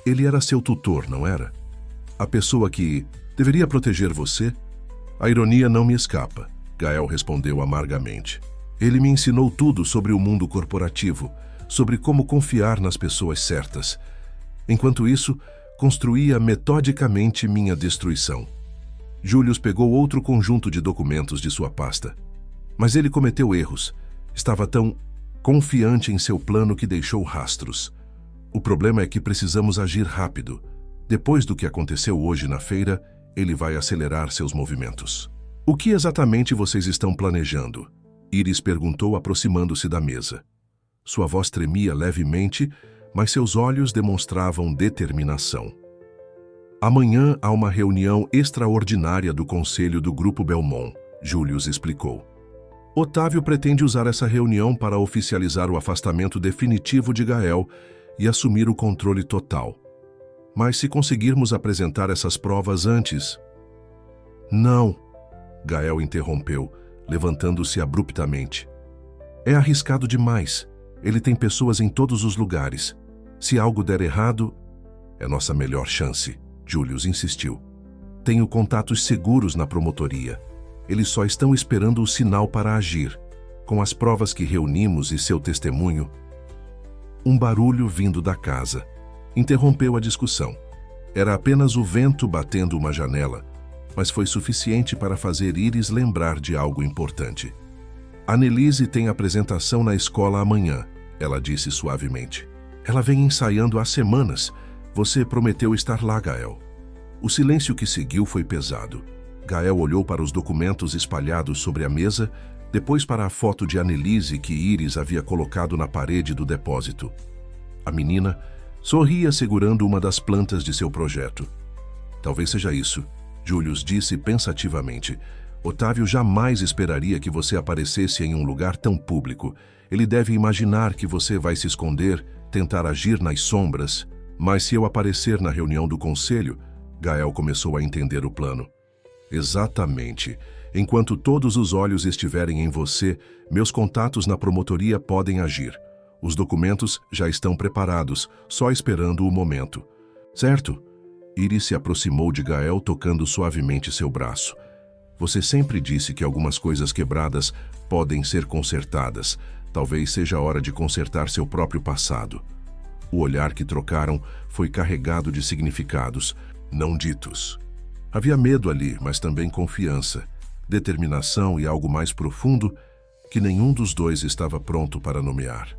Ele era seu tutor, não era? A pessoa que deveria proteger você? A ironia não me escapa, Gael respondeu amargamente. Ele me ensinou tudo sobre o mundo corporativo, sobre como confiar nas pessoas certas. Enquanto isso, construía metodicamente minha destruição. Julius pegou outro conjunto de documentos de sua pasta. Mas ele cometeu erros. Estava tão confiante em seu plano que deixou rastros. O problema é que precisamos agir rápido. Depois do que aconteceu hoje na feira, ele vai acelerar seus movimentos. O que exatamente vocês estão planejando? Iris perguntou, aproximando-se da mesa. Sua voz tremia levemente, mas seus olhos demonstravam determinação. Amanhã há uma reunião extraordinária do Conselho do Grupo Belmont, Julius explicou. Otávio pretende usar essa reunião para oficializar o afastamento definitivo de Gael e assumir o controle total. Mas se conseguirmos apresentar essas provas antes... Não, Gael interrompeu, levantando-se abruptamente. É arriscado demais. Ele tem pessoas em todos os lugares. Se algo der errado, é nossa melhor chance, Julius insistiu. Tenho contatos seguros na promotoria. Eles só estão esperando o sinal para agir. Com as provas que reunimos e seu testemunho... Um barulho vindo da casa interrompeu a discussão. Era apenas o vento batendo uma janela, mas foi suficiente para fazer Iris lembrar de algo importante. Annelise tem apresentação na escola amanhã, ela disse suavemente. Ela vem ensaiando há semanas. Você prometeu estar lá, Gael. O silêncio que seguiu foi pesado. Gael olhou para os documentos espalhados sobre a mesa, depois para a foto de Annelise que Iris havia colocado na parede do depósito. A menina sorria segurando uma das plantas de seu projeto. Talvez seja isso, Julius disse pensativamente. Otávio jamais esperaria que você aparecesse em um lugar tão público. Ele deve imaginar que você vai se esconder, tentar agir nas sombras. Mas se eu aparecer na reunião do conselho, Gael começou a entender o plano. Exatamente. Enquanto todos os olhos estiverem em você, meus contatos na promotoria podem agir. Os documentos já estão preparados, só esperando o momento. Certo? Iris se aproximou de Gael, tocando suavemente seu braço. Você sempre disse que algumas coisas quebradas podem ser consertadas. Talvez seja a hora de consertar seu próprio passado. O olhar que trocaram foi carregado de significados, não ditos. Havia medo ali, mas também confiança, determinação e algo mais profundo que nenhum dos dois estava pronto para nomear.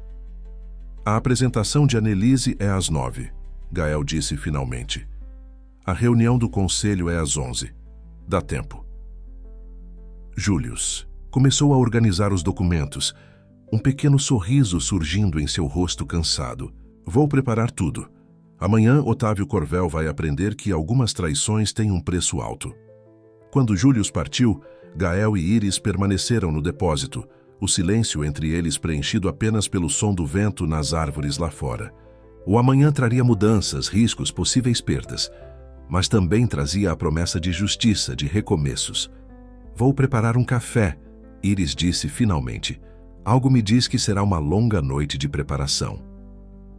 A apresentação de Annelise é às 9, Gael disse finalmente. A reunião do conselho é às 11. Dá tempo. Julius começou a organizar os documentos, um pequeno sorriso surgindo em seu rosto cansado. Vou preparar tudo. Amanhã, Otávio Corvel vai aprender que algumas traições têm um preço alto. Quando Julius partiu, Gael e Iris permaneceram no depósito, o silêncio entre eles preenchido apenas pelo som do vento nas árvores lá fora. O amanhã traria mudanças, riscos, possíveis perdas, mas também trazia a promessa de justiça, de recomeços. Vou preparar um café, Iris disse finalmente. Algo me diz que será uma longa noite de preparação.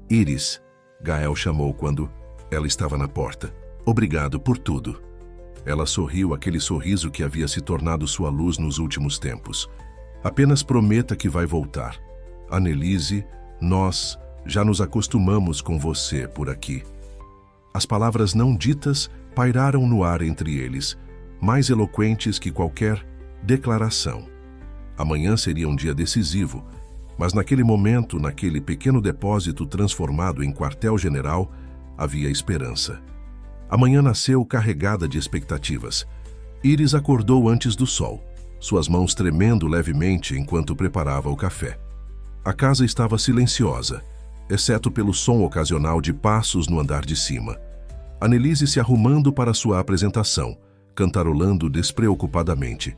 Iris, Gael chamou quando ela estava na porta. Obrigado por tudo. Ela sorriu, aquele sorriso que havia se tornado sua luz nos últimos tempos. Apenas prometa que vai voltar. Annelise, nós já nos acostumamos com você por aqui. As palavras não ditas pairaram no ar entre eles, mais eloquentes que qualquer declaração. Amanhã seria um dia decisivo, mas naquele momento, naquele pequeno depósito transformado em quartel-general, havia esperança. Amanhã nasceu carregada de expectativas. Iris acordou antes do sol, suas mãos tremendo levemente enquanto preparava o café. A casa estava silenciosa, exceto pelo som ocasional de passos no andar de cima. Annelise se arrumando para sua apresentação, cantarolando despreocupadamente.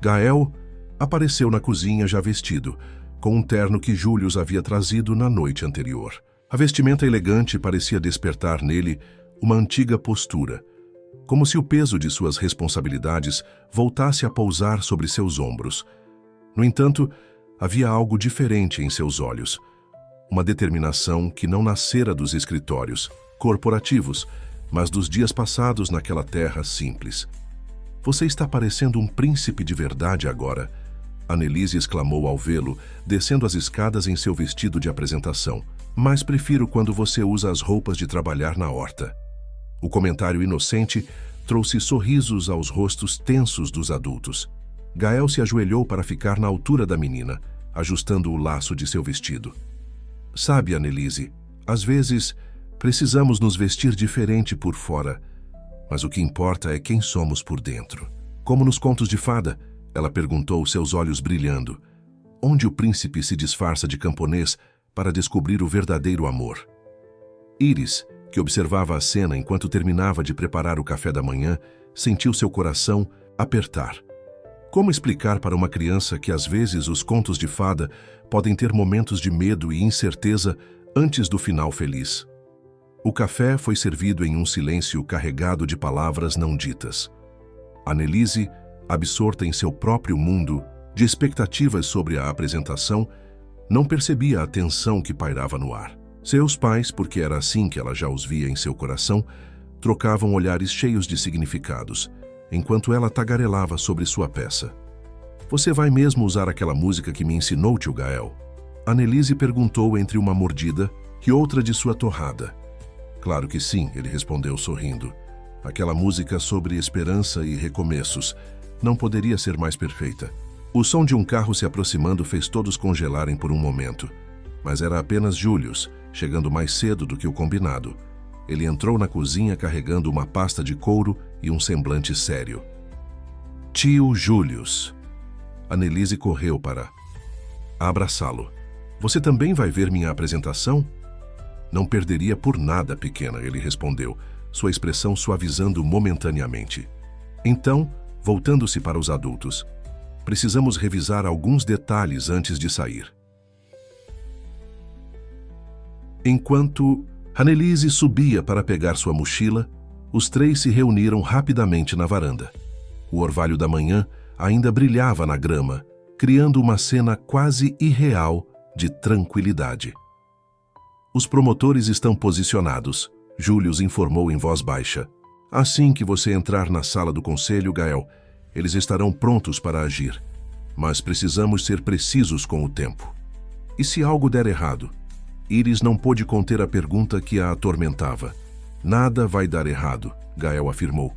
Gael apareceu na cozinha já vestido, com um terno que Julius havia trazido na noite anterior. A vestimenta elegante parecia despertar nele uma antiga postura, como se o peso de suas responsabilidades voltasse a pousar sobre seus ombros. No entanto, havia algo diferente em seus olhos, uma determinação que não nascera dos escritórios corporativos, mas dos dias passados naquela terra simples. Você está parecendo um príncipe de verdade agora, Annelise exclamou ao vê-lo, descendo as escadas em seu vestido de apresentação. Mas prefiro quando você usa as roupas de trabalhar na horta. O comentário inocente trouxe sorrisos aos rostos tensos dos adultos. Gael se ajoelhou para ficar na altura da menina, ajustando o laço de seu vestido. Sabe, Annelise, às vezes precisamos nos vestir diferente por fora, mas o que importa é quem somos por dentro. Como nos contos de fada, ela perguntou, seus olhos brilhando. Onde o príncipe se disfarça de camponês para descobrir o verdadeiro amor? Iris, que observava a cena enquanto terminava de preparar o café da manhã, sentiu seu coração apertar. Como explicar para uma criança que às vezes os contos de fada podem ter momentos de medo e incerteza antes do final feliz? O café foi servido em um silêncio carregado de palavras não ditas. Annelise, absorta em seu próprio mundo, de expectativas sobre a apresentação, não percebia a tensão que pairava no ar. Seus pais, porque era assim que ela já os via em seu coração, trocavam olhares cheios de significados, enquanto ela tagarelava sobre sua peça. "Você vai mesmo usar aquela música que me ensinou, tio Gael?" Annelise perguntou entre uma mordida e outra de sua torrada. "Claro que sim", ele respondeu sorrindo. "Aquela música sobre esperança e recomeços não poderia ser mais perfeita." O som de um carro se aproximando fez todos congelarem por um momento. Mas era apenas Julius, chegando mais cedo do que o combinado. Ele entrou na cozinha carregando uma pasta de couro e um semblante sério. "Tio Julius." Annelise correu para abraçá-lo. "Você também vai ver minha apresentação?" "Não perderia por nada, pequena", ele respondeu, sua expressão suavizando momentaneamente. Então, voltando-se para os adultos, "Precisamos revisar alguns detalhes antes de sair." Enquanto Annelise subia para pegar sua mochila, os três se reuniram rapidamente na varanda. O orvalho da manhã ainda brilhava na grama, criando uma cena quase irreal de tranquilidade. "Os promotores estão posicionados", Julius informou em voz baixa. "Assim que você entrar na sala do conselho, Gael, eles estarão prontos para agir. Mas precisamos ser precisos com o tempo. E se algo der errado?" Iris não pôde conter a pergunta que a atormentava. "Nada vai dar errado", Gael afirmou,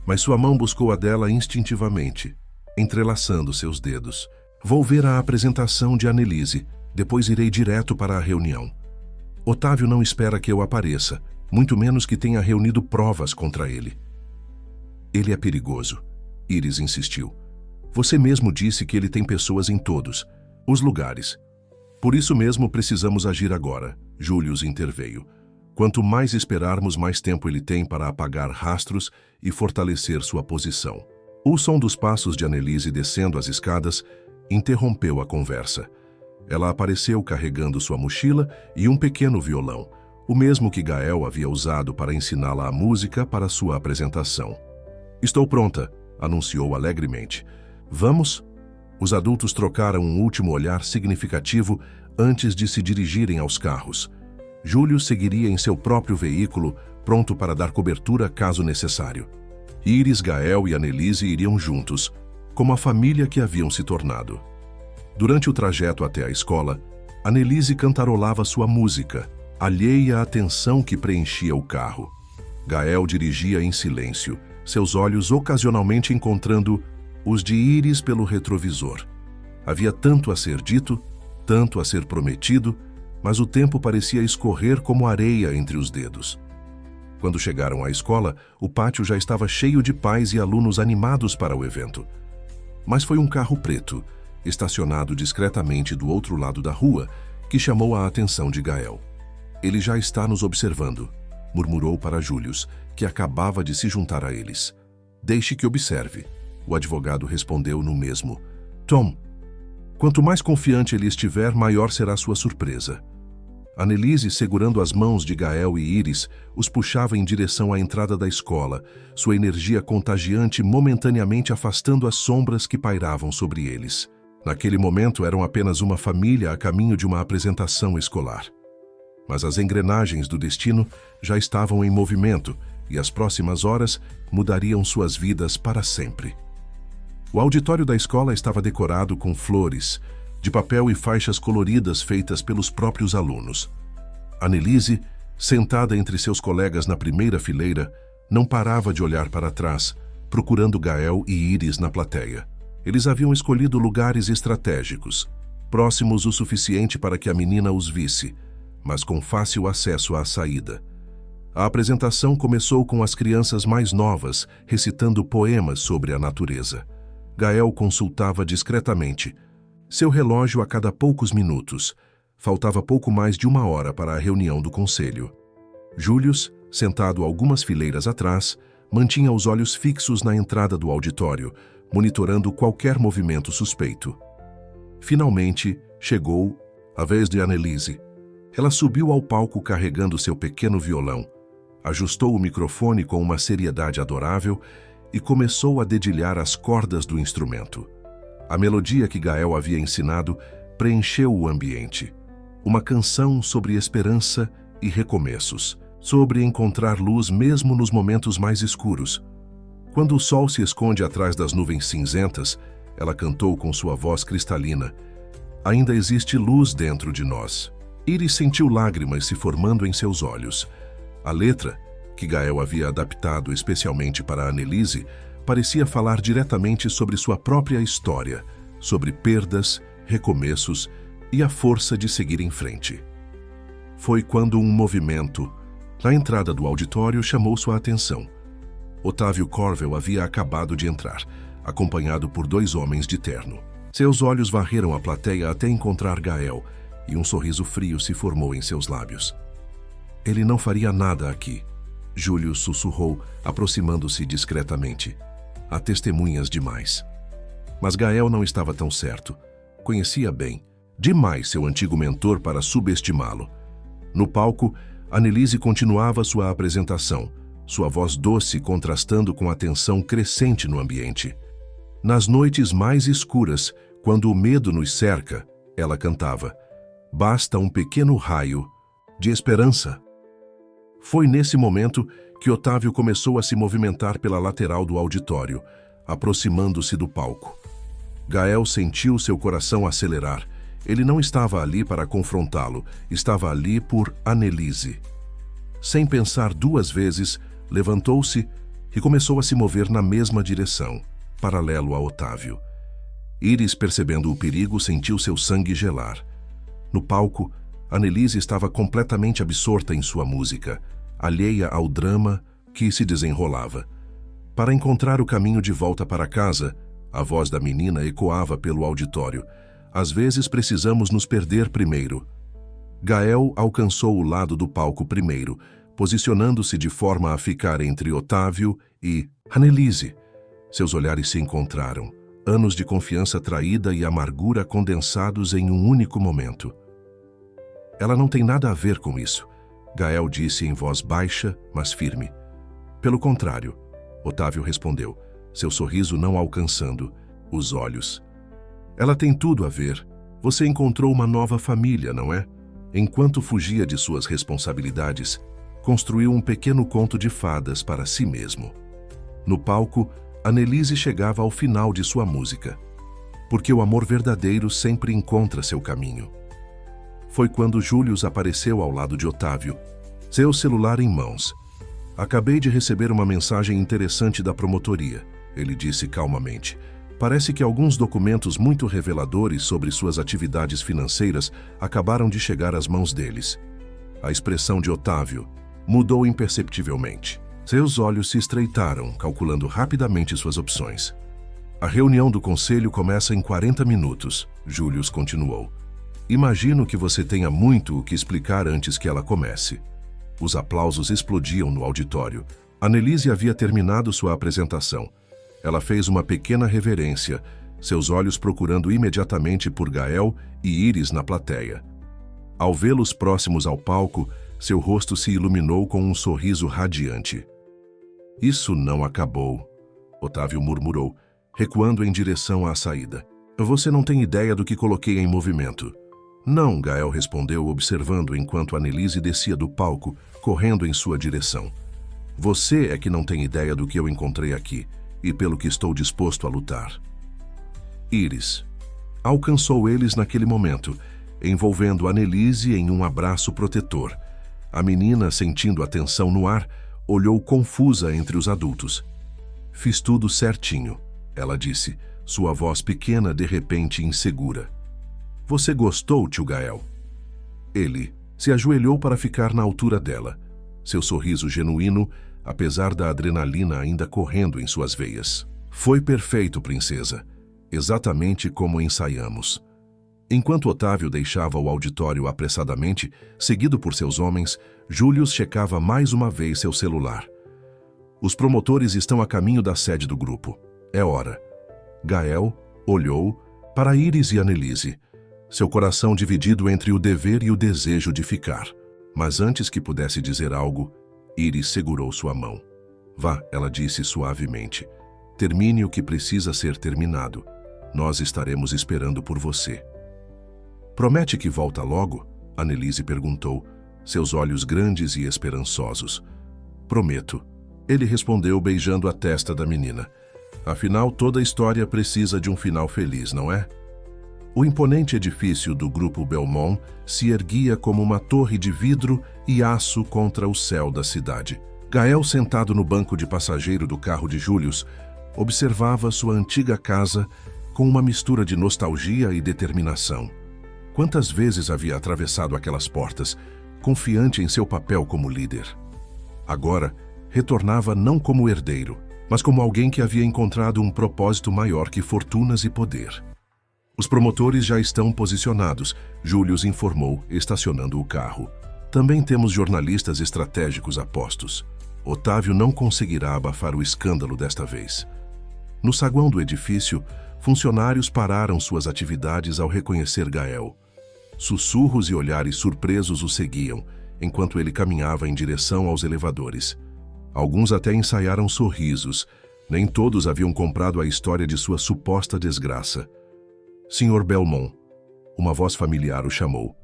mas sua mão buscou a dela instintivamente, entrelaçando seus dedos. "Vou ver a apresentação de Annelise, depois irei direto para a reunião. Otávio não espera que eu apareça, muito menos que tenha reunido provas contra ele." "Ele é perigoso", Iris insistiu. "Você mesmo disse que ele tem pessoas em todos os lugares. Por isso mesmo precisamos agir agora", Julius interveio. "Quanto mais esperarmos, mais tempo ele tem para apagar rastros e fortalecer sua posição." O som dos passos de Annelise descendo as escadas interrompeu a conversa. Ela apareceu carregando sua mochila e um pequeno violão, o mesmo que Gael havia usado para ensiná-la a música para sua apresentação. "Estou pronta", anunciou alegremente. "Vamos?" Os adultos trocaram um último olhar significativo antes de se dirigirem aos carros. Júlio seguiria em seu próprio veículo, pronto para dar cobertura caso necessário. Iris, Gael e Annelise iriam juntos, como a família que haviam se tornado. Durante o trajeto até a escola, Annelise cantarolava sua música, alheia à tensão que preenchia o carro. Gael dirigia em silêncio, seus olhos ocasionalmente encontrando os de Iris pelo retrovisor. Havia tanto a ser dito, tanto a ser prometido, mas o tempo parecia escorrer como areia entre os dedos. Quando chegaram à escola, o pátio já estava cheio de pais e alunos animados para o evento. Mas foi um carro preto, estacionado discretamente do outro lado da rua, que chamou a atenção de Gael. "Ele já está nos observando", murmurou para Julius, que acabava de se juntar a eles. "Deixe que observe", o advogado respondeu no mesmo. "Tom, quanto mais confiante ele estiver, maior será sua surpresa." Annelise, segurando as mãos de Gael e Iris, os puxava em direção à entrada da escola, sua energia contagiante momentaneamente afastando as sombras que pairavam sobre eles. Naquele momento eram apenas uma família a caminho de uma apresentação escolar. Mas as engrenagens do destino já estavam em movimento e as próximas horas mudariam suas vidas para sempre. O auditório da escola estava decorado com flores, de papel e faixas coloridas feitas pelos próprios alunos. Annelise, sentada entre seus colegas na primeira fileira, não parava de olhar para trás, procurando Gael e Iris na plateia. Eles haviam escolhido lugares estratégicos, próximos o suficiente para que a menina os visse, mas com fácil acesso à saída. A apresentação começou com as crianças mais novas recitando poemas sobre a natureza. Gael consultava discretamente seu relógio a cada poucos minutos. Faltava pouco mais de 1 hora para a reunião do conselho. Julius, sentado algumas fileiras atrás, mantinha os olhos fixos na entrada do auditório, monitorando qualquer movimento suspeito. Finalmente, chegou a vez de Annelise. Ela subiu ao palco carregando seu pequeno violão, ajustou o microfone com uma seriedade adorável e começou a dedilhar as cordas do instrumento. A melodia que Gael havia ensinado preencheu o ambiente. Uma canção sobre esperança e recomeços, sobre encontrar luz mesmo nos momentos mais escuros. Quando o sol se esconde atrás das nuvens cinzentas, ela cantou com sua voz cristalina: "Ainda existe luz dentro de nós." Iris sentiu lágrimas se formando em seus olhos. A letra, que Gael havia adaptado especialmente para Annelise, parecia falar diretamente sobre sua própria história, sobre perdas, recomeços e a força de seguir em frente. Foi quando um movimento, na entrada do auditório, chamou sua atenção. Otávio Corvel havia acabado de entrar, acompanhado por 2 homens de terno. Seus olhos varreram a plateia até encontrar Gael, e um sorriso frio se formou em seus lábios. "Ele não faria nada aqui", Júlio sussurrou, aproximando-se discretamente. "Há testemunhas demais." Mas Gael não estava tão certo. Conhecia bem, demais, seu antigo mentor para subestimá-lo. No palco, Annelise continuava sua apresentação, sua voz doce contrastando com a tensão crescente no ambiente. Nas noites mais escuras, quando o medo nos cerca, ela cantava: "Basta um pequeno raio de esperança." Foi nesse momento que Otávio começou a se movimentar pela lateral do auditório, aproximando-se do palco. Gael sentiu seu coração acelerar. Ele não estava ali para confrontá-lo, estava ali por Annelise. Sem pensar 2 vezes, levantou-se e começou a se mover na mesma direção, paralelo a Otávio. Iris, percebendo o perigo, sentiu seu sangue gelar. No palco, Annelise estava completamente absorta em sua música, alheia ao drama que se desenrolava. Para encontrar o caminho de volta para casa, a voz da menina ecoava pelo auditório: "Às vezes precisamos nos perder primeiro." Gael alcançou o lado do palco primeiro, posicionando-se de forma a ficar entre Otávio e Annelise. Seus olhares se encontraram, anos de confiança traída e amargura condensados em um único momento. "Ela não tem nada a ver com isso", Gael disse em voz baixa, mas firme. "Pelo contrário", Otávio respondeu, seu sorriso não alcançando os olhos. "Ela tem tudo a ver. Você encontrou uma nova família, não é? Enquanto fugia de suas responsabilidades, construiu um pequeno conto de fadas para si mesmo." No palco, Annelise chegava ao final de sua música. Porque o amor verdadeiro sempre encontra seu caminho. Foi quando Július apareceu ao lado de Otávio, seu celular em mãos. "Acabei de receber uma mensagem interessante da promotoria", ele disse calmamente. "Parece que alguns documentos muito reveladores sobre suas atividades financeiras acabaram de chegar às mãos deles." A expressão de Otávio mudou imperceptivelmente. Seus olhos se estreitaram, calculando rapidamente suas opções. "A reunião do conselho começa em 40 minutos, Július continuou. "Imagino que você tenha muito o que explicar antes que ela comece." Os aplausos explodiam no auditório. Annelise havia terminado sua apresentação. Ela fez uma pequena reverência, seus olhos procurando imediatamente por Gael e Iris na plateia. Ao vê-los próximos ao palco, seu rosto se iluminou com um sorriso radiante. "Isso não acabou", Otávio murmurou, recuando em direção à saída. "Você não tem ideia do que coloquei em movimento." "Não", Gael respondeu, observando enquanto Annelise descia do palco, correndo em sua direção. "Você é que não tem ideia do que eu encontrei aqui, e pelo que estou disposto a lutar." Iris alcançou eles naquele momento, envolvendo Annelise em um abraço protetor. A menina, sentindo a tensão no ar, olhou confusa entre os adultos. "Fiz tudo certinho", ela disse, sua voz pequena de repente insegura. "Você gostou, tio Gael?" Ele se ajoelhou para ficar na altura dela, seu sorriso genuíno, apesar da adrenalina ainda correndo em suas veias. "Foi perfeito, princesa. Exatamente como ensaiamos." Enquanto Otávio deixava o auditório apressadamente, seguido por seus homens, Július checava mais uma vez seu celular. "Os promotores estão a caminho da sede do grupo. É hora." Gael olhou para Iris e Annelise, seu coração dividido entre o dever e o desejo de ficar. Mas antes que pudesse dizer algo, Iris segurou sua mão. Vá, ela disse suavemente. Termine o que precisa ser terminado. Nós estaremos esperando por você. Promete que volta logo? Annelise perguntou, seus olhos grandes e esperançosos. Prometo. Ele respondeu beijando a testa da menina. Afinal, toda história precisa de um final feliz, não é? O imponente edifício do Grupo Belmont se erguia como uma torre de vidro e aço contra o céu da cidade. Gael, sentado no banco de passageiro do carro de Julius, observava sua antiga casa com uma mistura de nostalgia e determinação. Quantas vezes havia atravessado aquelas portas, confiante em seu papel como líder. Agora, retornava não como herdeiro, mas como alguém que havia encontrado um propósito maior que fortunas e poder. Os promotores já estão posicionados, Julius informou, estacionando o carro. Também temos jornalistas estratégicos a postos. Otávio não conseguirá abafar o escândalo desta vez. No saguão do edifício, funcionários pararam suas atividades ao reconhecer Gael. Sussurros e olhares surpresos o seguiam, enquanto ele caminhava em direção aos elevadores. Alguns até ensaiaram sorrisos. Nem todos haviam comprado a história de sua suposta desgraça. Sr. Belmont, uma voz familiar o chamou.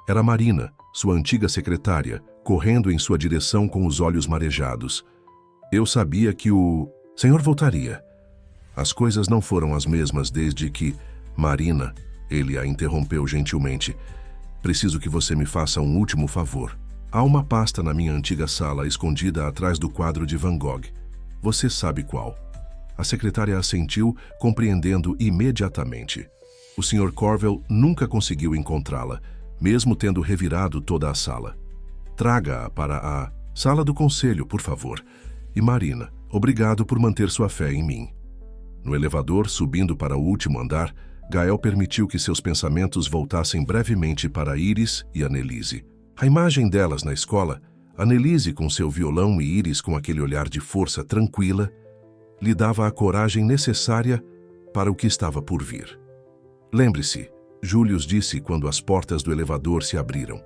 Era Marina, sua antiga secretária, correndo em sua direção com os olhos marejados. Eu sabia que o senhor voltaria. As coisas não foram as mesmas desde que... Marina, ele a interrompeu gentilmente. Preciso que você me faça um último favor. Há uma pasta na minha antiga sala escondida atrás do quadro de Van Gogh. Você sabe qual. A secretária assentiu, compreendendo imediatamente. O Sr. Corwell nunca conseguiu encontrá-la, mesmo tendo revirado toda a sala. Traga-a para a sala do conselho, por favor. E Marina, obrigado por manter sua fé em mim. No elevador, subindo para o último andar, Gael permitiu que seus pensamentos voltassem brevemente para Iris e Annelise. A imagem delas na escola, Annelise com seu violão e Iris com aquele olhar de força tranquila, lhe dava a coragem necessária para o que estava por vir. Lembre-se, Julius disse quando as portas do elevador se abriram.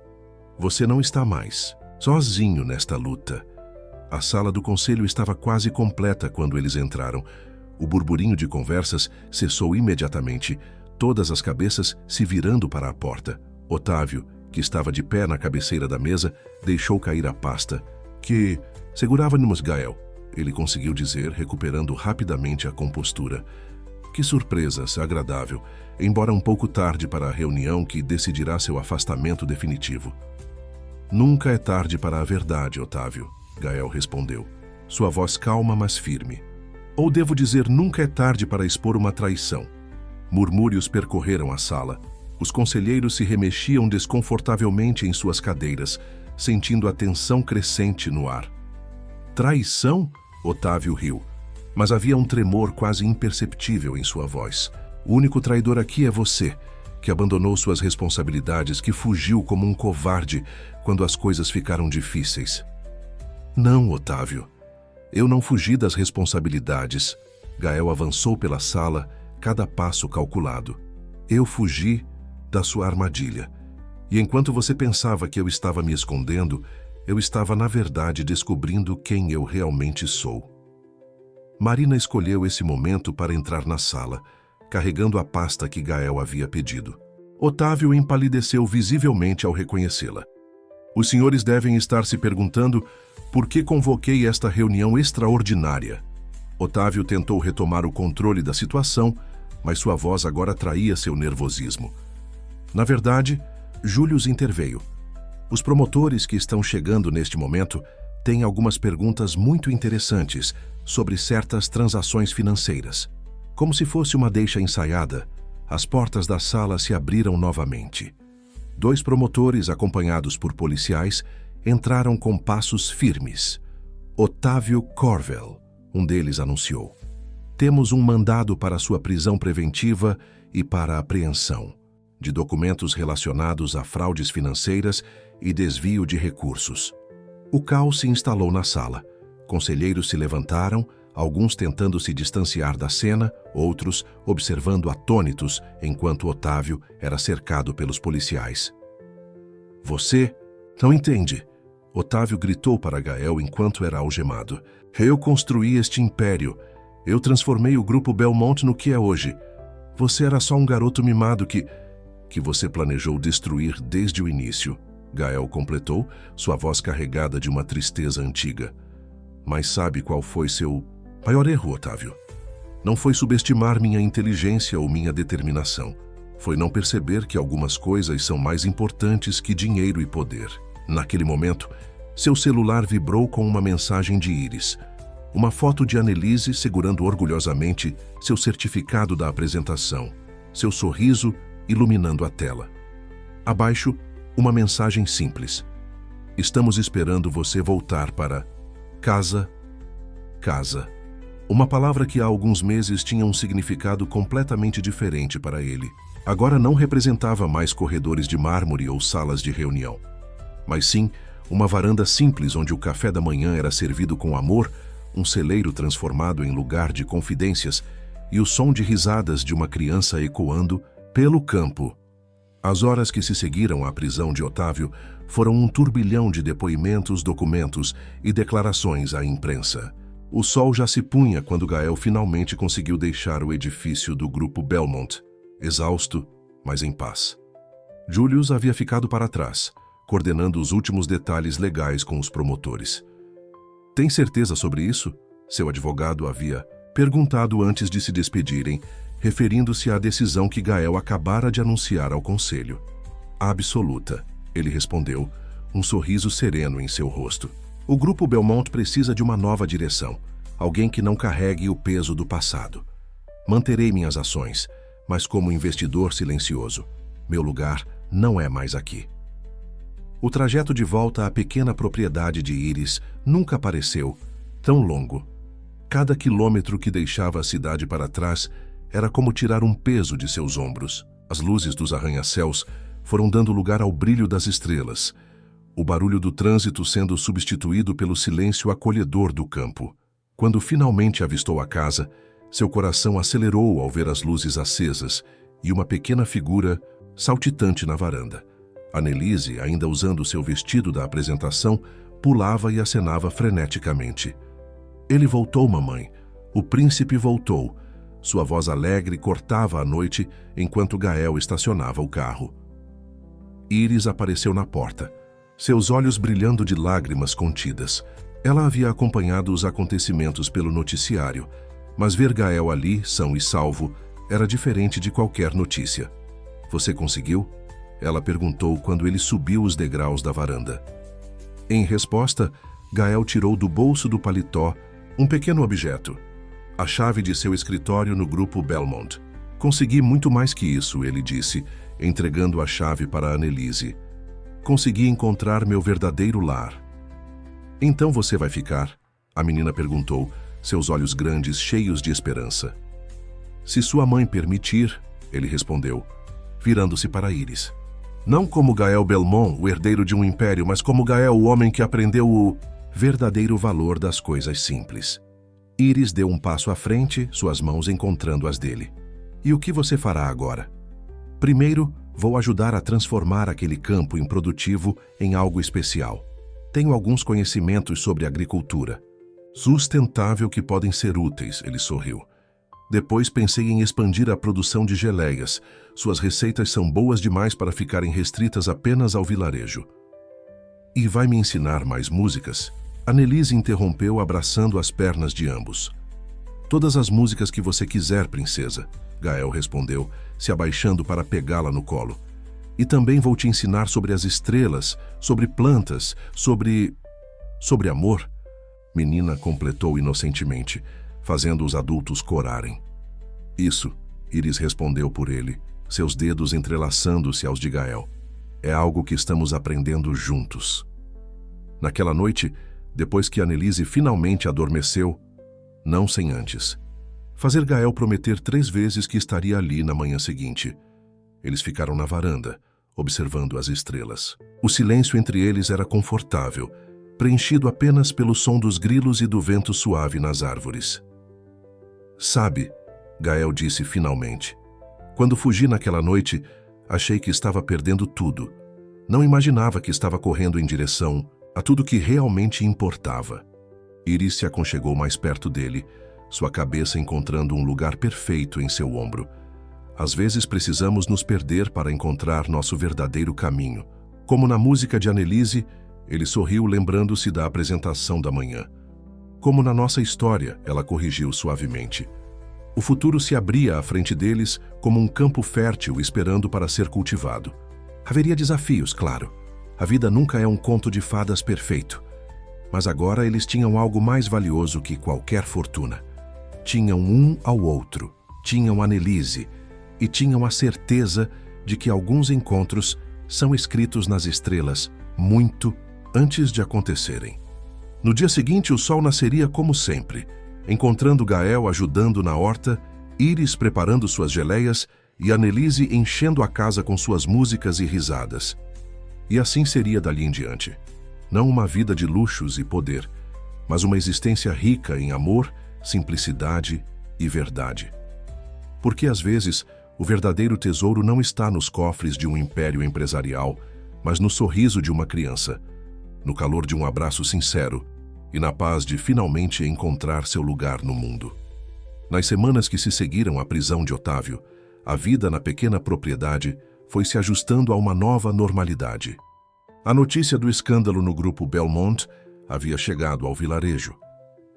Você não está mais sozinho nesta luta. A sala do conselho estava quase completa quando eles entraram. O burburinho de conversas cessou imediatamente, todas as cabeças se virando para a porta. Otávio, que estava de pé na cabeceira da mesa, deixou cair a pasta, que segurava-nos Gael. Ele conseguiu dizer, recuperando rapidamente a compostura. Que surpresa, agradável, embora um pouco tarde para a reunião que decidirá seu afastamento definitivo. Nunca é tarde para a verdade, Otávio, Gael respondeu, sua voz calma, mas firme. Ou devo dizer, nunca é tarde para expor uma traição. Murmúrios percorreram a sala. Os conselheiros se remexiam desconfortavelmente em suas cadeiras, sentindo a tensão crescente no ar. Traição? Otávio riu. Mas havia um tremor quase imperceptível em sua voz. O único traidor aqui é você, que abandonou suas responsabilidades, que fugiu como um covarde quando as coisas ficaram difíceis. Não, Otávio. Eu não fugi das responsabilidades. Gael avançou pela sala, cada passo calculado. Eu fugi da sua armadilha. E enquanto você pensava que eu estava me escondendo, eu estava, na verdade, descobrindo quem eu realmente sou. Marina escolheu esse momento para entrar na sala, carregando a pasta que Gael havia pedido. Otávio empalideceu visivelmente ao reconhecê-la. Os senhores devem estar se perguntando por que convoquei esta reunião extraordinária. Otávio tentou retomar o controle da situação, mas sua voz agora traía seu nervosismo. Na verdade, Julius interveio. Os promotores que estão chegando neste momento têm algumas perguntas muito interessantes sobre certas transações financeiras. Como se fosse uma deixa ensaiada, as portas da sala se abriram novamente. 2 promotores, acompanhados por policiais, entraram com passos firmes. Otávio Corwell, um deles anunciou. Temos um mandado para sua prisão preventiva e para apreensão de documentos relacionados a fraudes financeiras e desvio de recursos. O caos se instalou na sala. Conselheiros se levantaram, alguns tentando se distanciar da cena, outros observando atônitos enquanto Otávio era cercado pelos policiais. Você não entende, Otávio gritou para Gael enquanto era algemado. Eu construí este império. Eu transformei o Grupo Belmont no que é hoje. Você era só um garoto mimado que você planejou destruir desde o início, Gael completou, sua voz carregada de uma tristeza antiga. Mas sabe qual foi seu maior erro, Otávio? Não foi subestimar minha inteligência ou minha determinação. Foi não perceber que algumas coisas são mais importantes que dinheiro e poder. Naquele momento, seu celular vibrou com uma mensagem de Iris. Uma foto de Annelise segurando orgulhosamente seu certificado da apresentação, seu sorriso iluminando a tela. Abaixo, uma mensagem simples. Estamos esperando você voltar para casa. Casa. Uma palavra que há alguns meses tinha um significado completamente diferente para ele. Agora não representava mais corredores de mármore ou salas de reunião, mas sim uma varanda simples onde o café da manhã era servido com amor, um celeiro transformado em lugar de confidências e o som de risadas de uma criança ecoando pelo campo. As horas que se seguiram à prisão de Otávio foram um turbilhão de depoimentos, documentos e declarações à imprensa. O sol já se punha quando Gael finalmente conseguiu deixar o edifício do Grupo Belmont, exausto, mas em paz. Julius havia ficado para trás, coordenando os últimos detalhes legais com os promotores. Tem certeza sobre isso? Seu advogado havia perguntado antes de se despedirem, referindo-se à decisão que Gael acabara de anunciar ao conselho. Absoluta, ele respondeu, um sorriso sereno em seu rosto. O Grupo Belmont precisa de uma nova direção, alguém que não carregue o peso do passado. Manterei minhas ações, mas como investidor silencioso. Meu lugar não é mais aqui. O trajeto de volta à pequena propriedade de Iris nunca pareceu tão longo. Cada quilômetro que deixava a cidade para trás era como tirar um peso de seus ombros. As luzes dos arranha-céus foram dando lugar ao brilho das estrelas, o barulho do trânsito sendo substituído pelo silêncio acolhedor do campo. Quando finalmente avistou a casa, seu coração acelerou ao ver as luzes acesas e uma pequena figura saltitante na varanda. Annelise, ainda usando seu vestido da apresentação, pulava e acenava freneticamente. Ele voltou, mamãe. O príncipe voltou. Sua voz alegre cortava a noite enquanto Gael estacionava o carro. Iris apareceu na porta, seus olhos brilhando de lágrimas contidas. Ela havia acompanhado os acontecimentos pelo noticiário, mas ver Gael ali, são e salvo, era diferente de qualquer notícia. Você conseguiu? Ela perguntou quando ele subiu os degraus da varanda. Em resposta, Gael tirou do bolso do paletó um pequeno objeto. A chave de seu escritório no Grupo Belmont. Consegui muito mais que isso, ele disse, entregando a chave para Annelise. Consegui encontrar meu verdadeiro lar. Então você vai ficar? A menina perguntou, seus olhos grandes cheios de esperança. Se sua mãe permitir, ele respondeu, virando-se para Iris. Não como Gael Belmont, o herdeiro de um império, mas como Gael, o homem que aprendeu o verdadeiro valor das coisas simples. Iris deu um passo à frente, suas mãos encontrando as dele. E o que você fará agora? Primeiro, vou ajudar a transformar aquele campo improdutivo em algo especial. Tenho alguns conhecimentos sobre agricultura. Sustentável que podem ser úteis, ele sorriu. Depois pensei em expandir a produção de geleias. Suas receitas são boas demais para ficarem restritas apenas ao vilarejo. E vai me ensinar mais músicas? Annelise interrompeu abraçando as pernas de ambos. Todas as músicas que você quiser, princesa, Gael respondeu, se abaixando para pegá-la no colo. E também vou te ensinar sobre as estrelas, sobre plantas, sobre amor. Menina completou inocentemente, fazendo os adultos corarem. Isso, Iris respondeu por ele, seus dedos entrelaçando-se aos de Gael. É algo que estamos aprendendo juntos. Naquela noite, depois que Annelise finalmente adormeceu, não sem antes, fazer Gael prometer 3 vezes que estaria ali na manhã seguinte. Eles ficaram na varanda, observando as estrelas. O silêncio entre eles era confortável, preenchido apenas pelo som dos grilos e do vento suave nas árvores. Sabe, Gael disse finalmente. Quando fugi naquela noite, achei que estava perdendo tudo. Não imaginava que estava correndo em direção a tudo que realmente importava. Iris se aconchegou mais perto dele, sua cabeça encontrando um lugar perfeito em seu ombro. Às vezes precisamos nos perder para encontrar nosso verdadeiro caminho. Como na música de Annelise, ele sorriu lembrando-se da apresentação da manhã. Como na nossa história, ela corrigiu suavemente. O futuro se abria à frente deles como um campo fértil esperando para ser cultivado. Haveria desafios, claro. A vida nunca é um conto de fadas perfeito. Mas agora eles tinham algo mais valioso que qualquer fortuna. Tinham um ao outro, tinham Annelise e tinham a certeza de que alguns encontros são escritos nas estrelas muito antes de acontecerem. No dia seguinte, o sol nasceria como sempre, encontrando Gael ajudando na horta, Iris preparando suas geleias e Annelise enchendo a casa com suas músicas e risadas. E assim seria dali em diante. Não uma vida de luxos e poder, mas uma existência rica em amor, simplicidade e verdade. Porque às vezes, o verdadeiro tesouro não está nos cofres de um império empresarial, mas no sorriso de uma criança, no calor de um abraço sincero e na paz de finalmente encontrar seu lugar no mundo. Nas semanas que se seguiram à prisão de Otávio, a vida na pequena propriedade foi se ajustando a uma nova normalidade. A notícia do escândalo no grupo Belmont havia chegado ao vilarejo.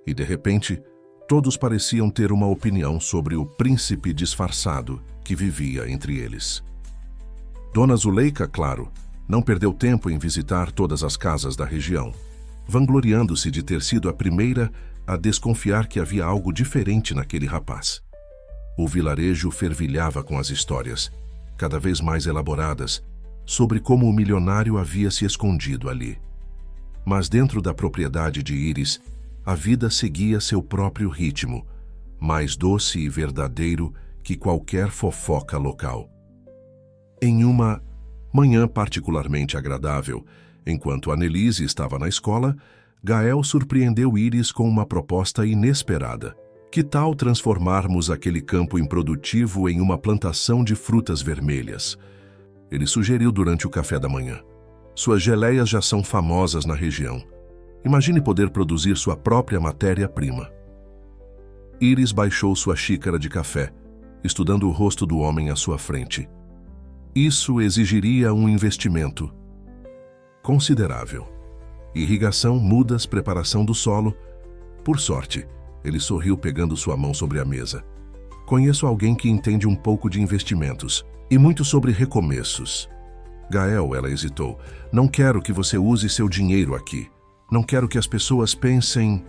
E, de repente, todos pareciam ter uma opinião sobre o príncipe disfarçado que vivia entre eles. Dona Zuleika, claro, não perdeu tempo em visitar todas as casas da região, vangloriando-se de ter sido a primeira a desconfiar que havia algo diferente naquele rapaz. O vilarejo fervilhava com as histórias, cada vez mais elaboradas, sobre como o milionário havia se escondido ali. Mas dentro da propriedade de Iris, a vida seguia seu próprio ritmo, mais doce e verdadeiro que qualquer fofoca local. Em uma manhã particularmente agradável, enquanto Annelise estava na escola, Gael surpreendeu Iris com uma proposta inesperada. Que tal transformarmos aquele campo improdutivo em uma plantação de frutas vermelhas? Ele sugeriu durante o café da manhã. Suas geleias já são famosas na região. Imagine poder produzir sua própria matéria-prima. Iris baixou sua xícara de café, estudando o rosto do homem à sua frente. Isso exigiria um investimento considerável. Irrigação, mudas, preparação do solo. Por sorte, ele sorriu pegando sua mão sobre a mesa. Conheço alguém que entende um pouco de investimentos e muito sobre recomeços. Gael, ela hesitou. Não quero que você use seu dinheiro aqui. Não quero que as pessoas pensem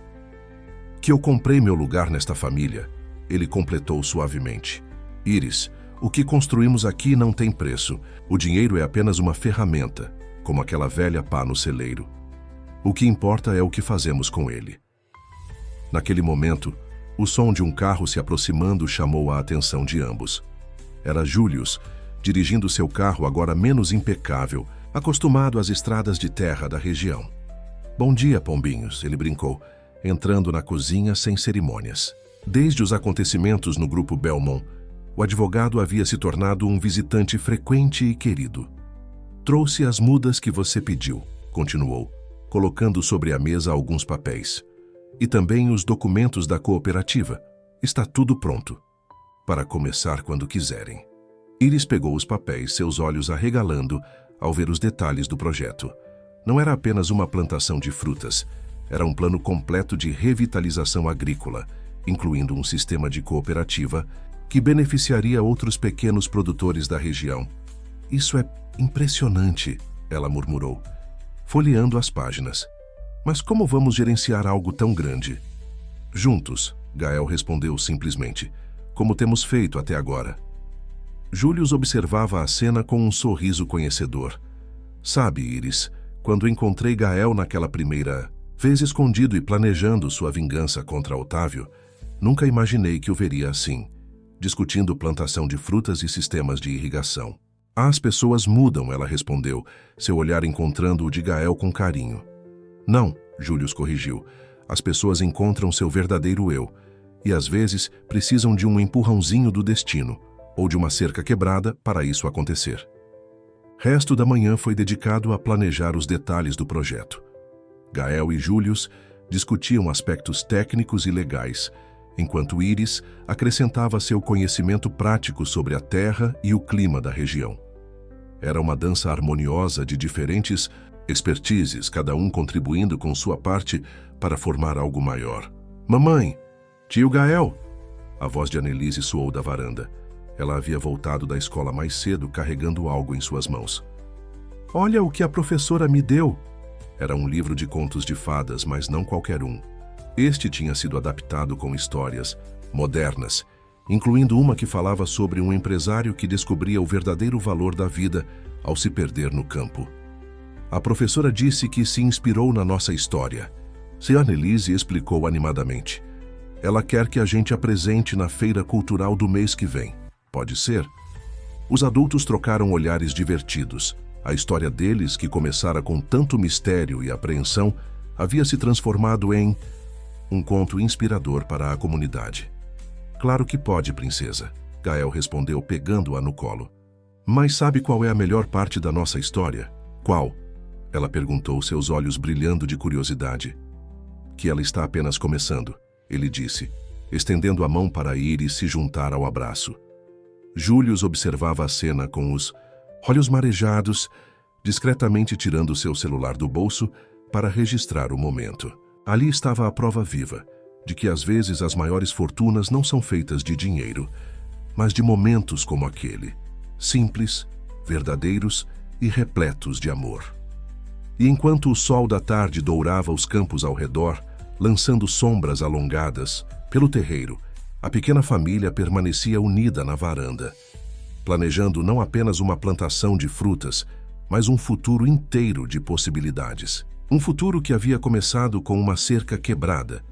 que eu comprei meu lugar nesta família. Ele completou suavemente. Iris, o que construímos aqui não tem preço. O dinheiro é apenas uma ferramenta, como aquela velha pá no celeiro. O que importa é o que fazemos com ele. Naquele momento, o som de um carro se aproximando chamou a atenção de ambos. Era Julius, dirigindo seu carro agora menos impecável, acostumado às estradas de terra da região. Bom dia, pombinhos, ele brincou, entrando na cozinha sem cerimônias. Desde os acontecimentos no grupo Belmont, o advogado havia se tornado um visitante frequente e querido. Trouxe as mudas que você pediu, continuou, colocando sobre a mesa alguns papéis. E também os documentos da cooperativa. Está tudo pronto. Para começar quando quiserem. Iris pegou os papéis, seus olhos arregalando ao ver os detalhes do projeto. Não era apenas uma plantação de frutas, era um plano completo de revitalização agrícola, incluindo um sistema de cooperativa que beneficiaria outros pequenos produtores da região. Isso é impressionante, ela murmurou, folheando as páginas. Mas como vamos gerenciar algo tão grande? Juntos, Gael respondeu simplesmente, como temos feito até agora. Julius observava a cena com um sorriso conhecedor. Sabe, Iris, quando encontrei Gael naquela primeira vez escondido e planejando sua vingança contra Otávio, nunca imaginei que o veria assim, discutindo plantação de frutas e sistemas de irrigação. As pessoas mudam, ela respondeu, seu olhar encontrando o de Gael com carinho. Não, Julius corrigiu, as pessoas encontram seu verdadeiro eu, e às vezes precisam de um empurrãozinho do destino ou de uma cerca quebrada para isso acontecer. Resto da manhã foi dedicado a planejar os detalhes do projeto. Gael e Julius discutiam aspectos técnicos e legais, enquanto Iris acrescentava seu conhecimento prático sobre a terra e o clima da região. Era uma dança harmoniosa de diferentes expertises, cada um contribuindo com sua parte para formar algo maior. Mamãe! Tio Gael! A voz de Annelise soou da varanda. Ela havia voltado da escola mais cedo carregando algo em suas mãos. Olha o que a professora me deu! Era um livro de contos de fadas, mas não qualquer um. Este tinha sido adaptado com histórias modernas, incluindo uma que falava sobre um empresário que descobria o verdadeiro valor da vida ao se perder no campo. A professora disse que se inspirou na nossa história. Sra. Annelise explicou animadamente. Ela quer que a gente apresente na feira cultural do mês que vem. Pode ser? Os adultos trocaram olhares divertidos. A história deles, que começara com tanto mistério e apreensão, havia se transformado em um conto inspirador para a comunidade. Claro que pode, princesa, Gael respondeu pegando-a no colo. Mas sabe qual é a melhor parte da nossa história? Qual? Ela perguntou, seus olhos brilhando de curiosidade. Que ela está apenas começando, ele disse, estendendo a mão para Iris se juntar ao abraço. Julius observava a cena com os olhos marejados, discretamente tirando seu celular do bolso para registrar o momento. Ali estava a prova viva de que às vezes as maiores fortunas não são feitas de dinheiro, mas de momentos como aquele, simples, verdadeiros e repletos de amor. E enquanto o sol da tarde dourava os campos ao redor, lançando sombras alongadas pelo terreiro, a pequena família permanecia unida na varanda, planejando não apenas uma plantação de frutas, mas um futuro inteiro de possibilidades. Um futuro que havia começado com uma cerca quebrada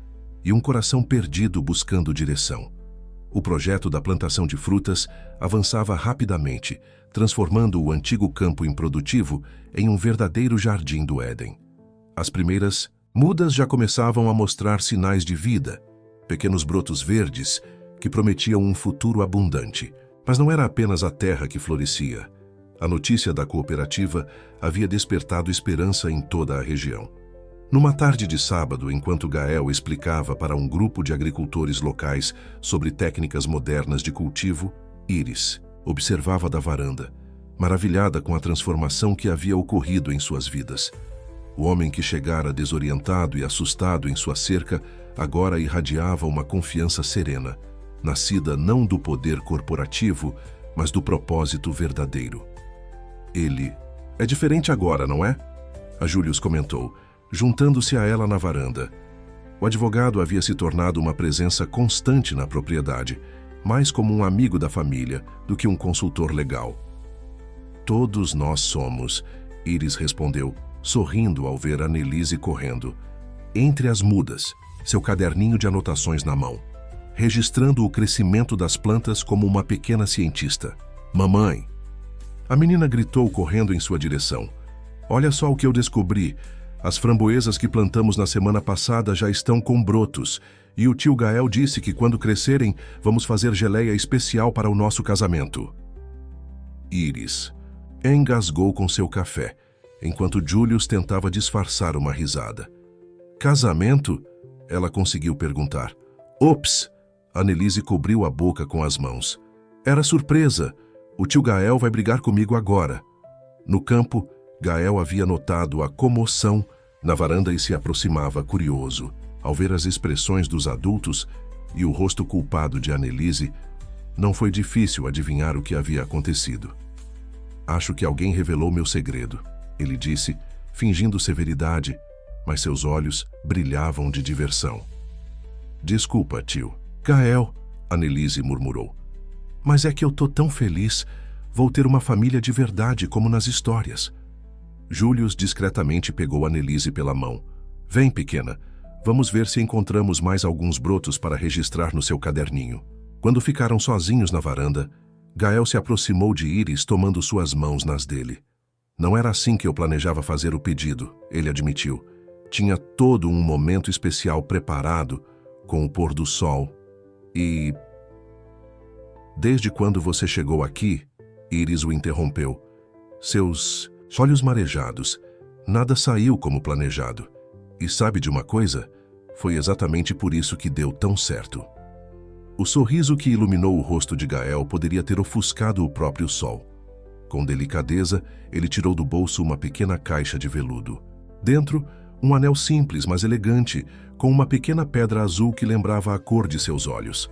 e um coração perdido buscando direção. O projeto da plantação de frutas avançava rapidamente, transformando o antigo campo improdutivo em um verdadeiro jardim do Éden. As primeiras mudas já começavam a mostrar sinais de vida, pequenos brotos verdes que prometiam um futuro abundante. Mas não era apenas a terra que florescia. A notícia da cooperativa havia despertado esperança em toda a região. Numa tarde de sábado, enquanto Gael explicava para um grupo de agricultores locais sobre técnicas modernas de cultivo, Iris observava da varanda, maravilhada com a transformação que havia ocorrido em suas vidas. O homem que chegara desorientado e assustado em sua cerca agora irradiava uma confiança serena, nascida não do poder corporativo, mas do propósito verdadeiro. Ele é diferente agora, não é? A Julius comentou, juntando-se a ela na varanda. O advogado havia se tornado uma presença constante na propriedade, mais como um amigo da família do que um consultor legal. Todos nós somos, Iris respondeu, sorrindo ao ver Annelise correndo, entre as mudas, seu caderninho de anotações na mão, registrando o crescimento das plantas como uma pequena cientista. Mamãe! A menina gritou correndo em sua direção. Olha só o que eu descobri. As framboesas que plantamos na semana passada já estão com brotos, e o tio Gael disse que quando crescerem, vamos fazer geleia especial para o nosso casamento. Iris engasgou com seu café, enquanto Julius tentava disfarçar uma risada. Casamento? Ela conseguiu perguntar. Ops! Annelise cobriu a boca com as mãos. Era surpresa. O tio Gael vai brigar comigo agora. No campo, Gael havia notado a comoção na varanda e se aproximava curioso. Ao ver as expressões dos adultos e o rosto culpado de Annelise, não foi difícil adivinhar o que havia acontecido. Acho que alguém revelou meu segredo, ele disse, fingindo severidade, mas seus olhos brilhavam de diversão. Desculpa, tio. Gael, Annelise murmurou. Mas é que eu tô tão feliz. Vou ter uma família de verdade como nas histórias. Julius discretamente pegou Annelise pela mão. Vem, pequena. Vamos ver se encontramos mais alguns brotos para registrar no seu caderninho. Quando ficaram sozinhos na varanda, Gael se aproximou de Iris tomando suas mãos nas dele. Não era assim que eu planejava fazer o pedido, ele admitiu. Tinha todo um momento especial preparado, com o pôr do sol, E... Desde quando você chegou aqui, Iris o interrompeu. Seus olhos marejados. Nada saiu como planejado. E sabe de uma coisa? Foi exatamente por isso que deu tão certo. O sorriso que iluminou o rosto de Gael poderia ter ofuscado o próprio sol. Com delicadeza, ele tirou do bolso uma pequena caixa de veludo. Dentro, um anel simples, mas elegante, com uma pequena pedra azul que lembrava a cor de seus olhos.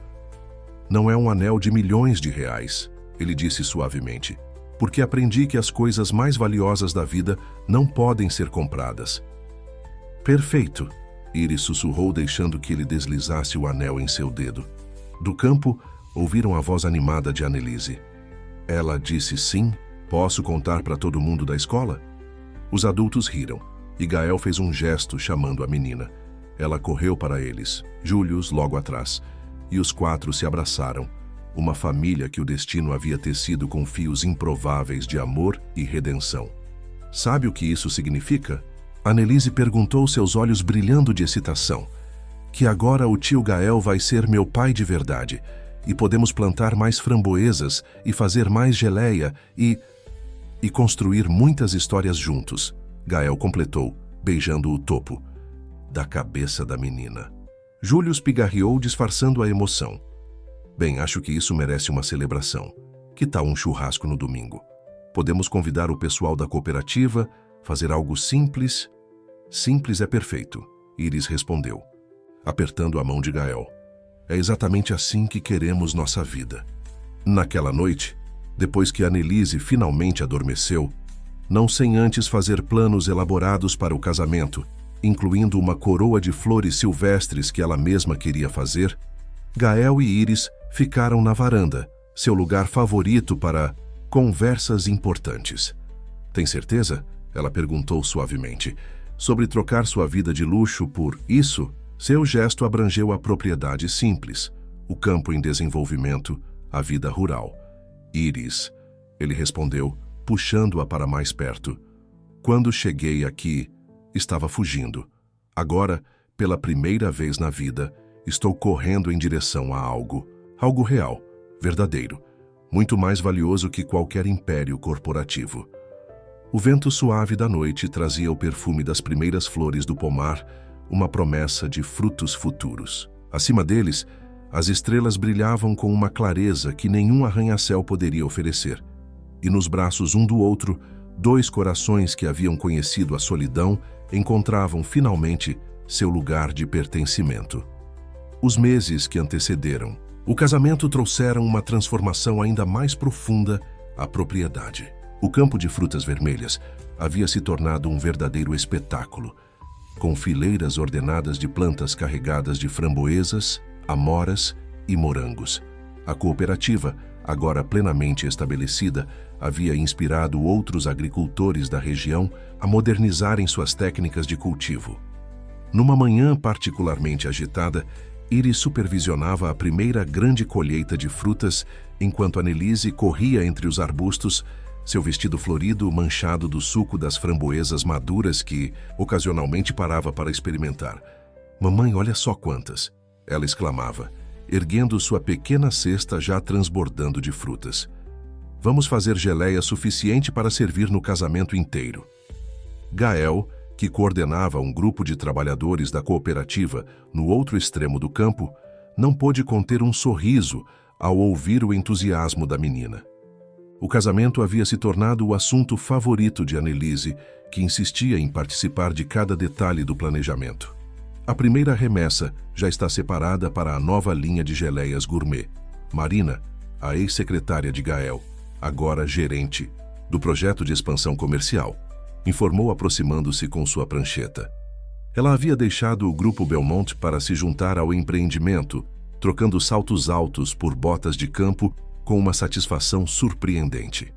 Não é um anel de milhões de reais, ele disse suavemente, porque aprendi que as coisas mais valiosas da vida não podem ser compradas. Perfeito, Iris sussurrou, deixando que ele deslizasse o anel em seu dedo. Do campo, ouviram a voz animada de Annelise. Ela disse sim, posso contar para todo mundo da escola? Os adultos riram, e Gael fez um gesto chamando a menina. Ela correu para eles, Julius logo atrás, e os quatro se abraçaram, uma família que o destino havia tecido com fios improváveis de amor e redenção. Sabe o que isso significa? Annelise perguntou, seus olhos brilhando de excitação. Que agora o tio Gael vai ser meu pai de verdade, e podemos plantar mais framboesas e fazer mais geleia e construir muitas histórias juntos, Gael completou, beijando o topo da cabeça da menina. Julius pigarreou, disfarçando a emoção. Bem, acho que isso merece uma celebração. Que tal um churrasco no domingo? Podemos convidar o pessoal da cooperativa, fazer algo simples. Simples é perfeito, Iris respondeu, apertando a mão de Gael. É exatamente assim que queremos nossa vida. Naquela noite, depois que Annelise finalmente adormeceu, não sem antes fazer planos elaborados para o casamento, incluindo uma coroa de flores silvestres que ela mesma queria fazer, Gael e Iris ficaram na varanda, seu lugar favorito para conversas importantes. Tem certeza? Ela perguntou suavemente. Sobre trocar sua vida de luxo por isso, seu gesto abrangeu a propriedade simples, o campo em desenvolvimento, a vida rural. Iris, ele respondeu, puxando-a para mais perto. Quando cheguei aqui, estava fugindo. Agora, pela primeira vez na vida, estou correndo em direção a algo real, verdadeiro, muito mais valioso que qualquer império corporativo. O vento suave da noite trazia o perfume das primeiras flores do pomar, uma promessa de frutos futuros. Acima deles, as estrelas brilhavam com uma clareza que nenhum arranha-céu poderia oferecer. E nos braços um do outro, dois corações que haviam conhecido a solidão encontravam finalmente seu lugar de pertencimento. Os meses que antecederam o casamento trouxeram uma transformação ainda mais profunda à propriedade. O campo de frutas vermelhas havia se tornado um verdadeiro espetáculo, com fileiras ordenadas de plantas carregadas de framboesas, amoras e morangos. A cooperativa, agora plenamente estabelecida, havia inspirado outros agricultores da região a modernizarem suas técnicas de cultivo. Numa manhã particularmente agitada, Iris supervisionava a primeira grande colheita de frutas enquanto Annelise corria entre os arbustos, seu vestido florido manchado do suco das framboesas maduras que, ocasionalmente, parava para experimentar. Mamãe, olha só quantas! Ela exclamava, erguendo sua pequena cesta já transbordando de frutas. Vamos fazer geleia suficiente para servir no casamento inteiro. Gael, que coordenava um grupo de trabalhadores da cooperativa no outro extremo do campo, não pôde conter um sorriso ao ouvir o entusiasmo da menina. O casamento havia se tornado o assunto favorito de Annelise, que insistia em participar de cada detalhe do planejamento. A primeira remessa já está separada para a nova linha de geleias gourmet. Marina, a ex-secretária de Gael, agora gerente do projeto de expansão comercial, informou aproximando-se com sua prancheta. Ela havia deixado o grupo Belmont para se juntar ao empreendimento, trocando saltos altos por botas de campo com uma satisfação surpreendente.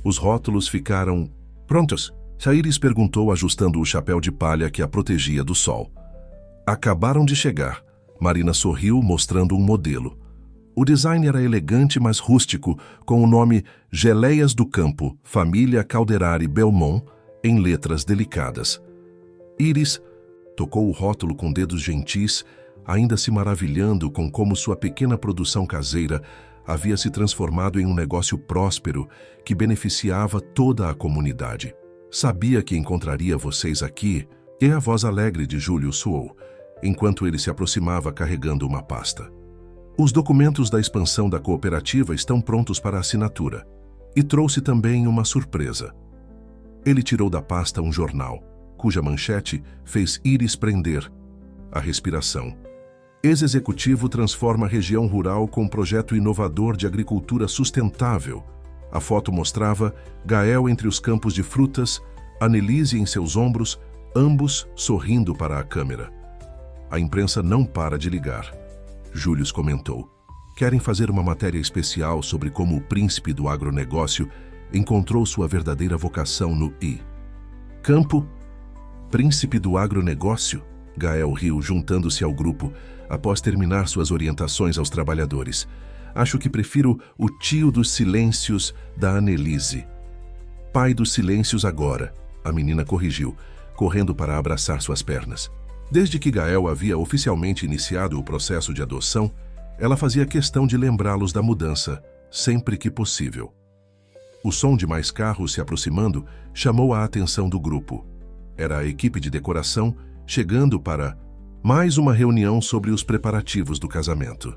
Os rótulos ficaram prontos? Iris perguntou, ajustando o chapéu de palha que a protegia do sol. Acabaram de chegar. Marina sorriu, mostrando um modelo. O design era elegante, mas rústico, com o nome Geleias do Campo, Família Calderari Belmont, em letras delicadas. Iris tocou o rótulo com dedos gentis, ainda se maravilhando com como sua pequena produção caseira havia se transformado em um negócio próspero que beneficiava toda a comunidade. Sabia que encontraria vocês aqui, e a voz alegre de Júlio soou, enquanto ele se aproximava carregando uma pasta. Os documentos da expansão da cooperativa estão prontos para assinatura. E trouxe também uma surpresa. Ele tirou da pasta um jornal, cuja manchete fez Iris prender a respiração. Ex-executivo transforma a região rural com um projeto inovador de agricultura sustentável. A foto mostrava Gael entre os campos de frutas, Annelise em seus ombros, ambos sorrindo para a câmera. A imprensa não para de ligar. Júlio comentou. Querem fazer uma matéria especial sobre como o príncipe do agronegócio encontrou sua verdadeira vocação no campo? Príncipe do agronegócio? Gael riu, juntando-se ao grupo, após terminar suas orientações aos trabalhadores. Acho que prefiro o tio dos silêncios da Annelise. Pai dos silêncios agora, a menina corrigiu, correndo para abraçar suas pernas. Desde que Gael havia oficialmente iniciado o processo de adoção, ela fazia questão de lembrá-los da mudança, sempre que possível. O som de mais carros se aproximando chamou a atenção do grupo. Era a equipe de decoração chegando para mais uma reunião sobre os preparativos do casamento.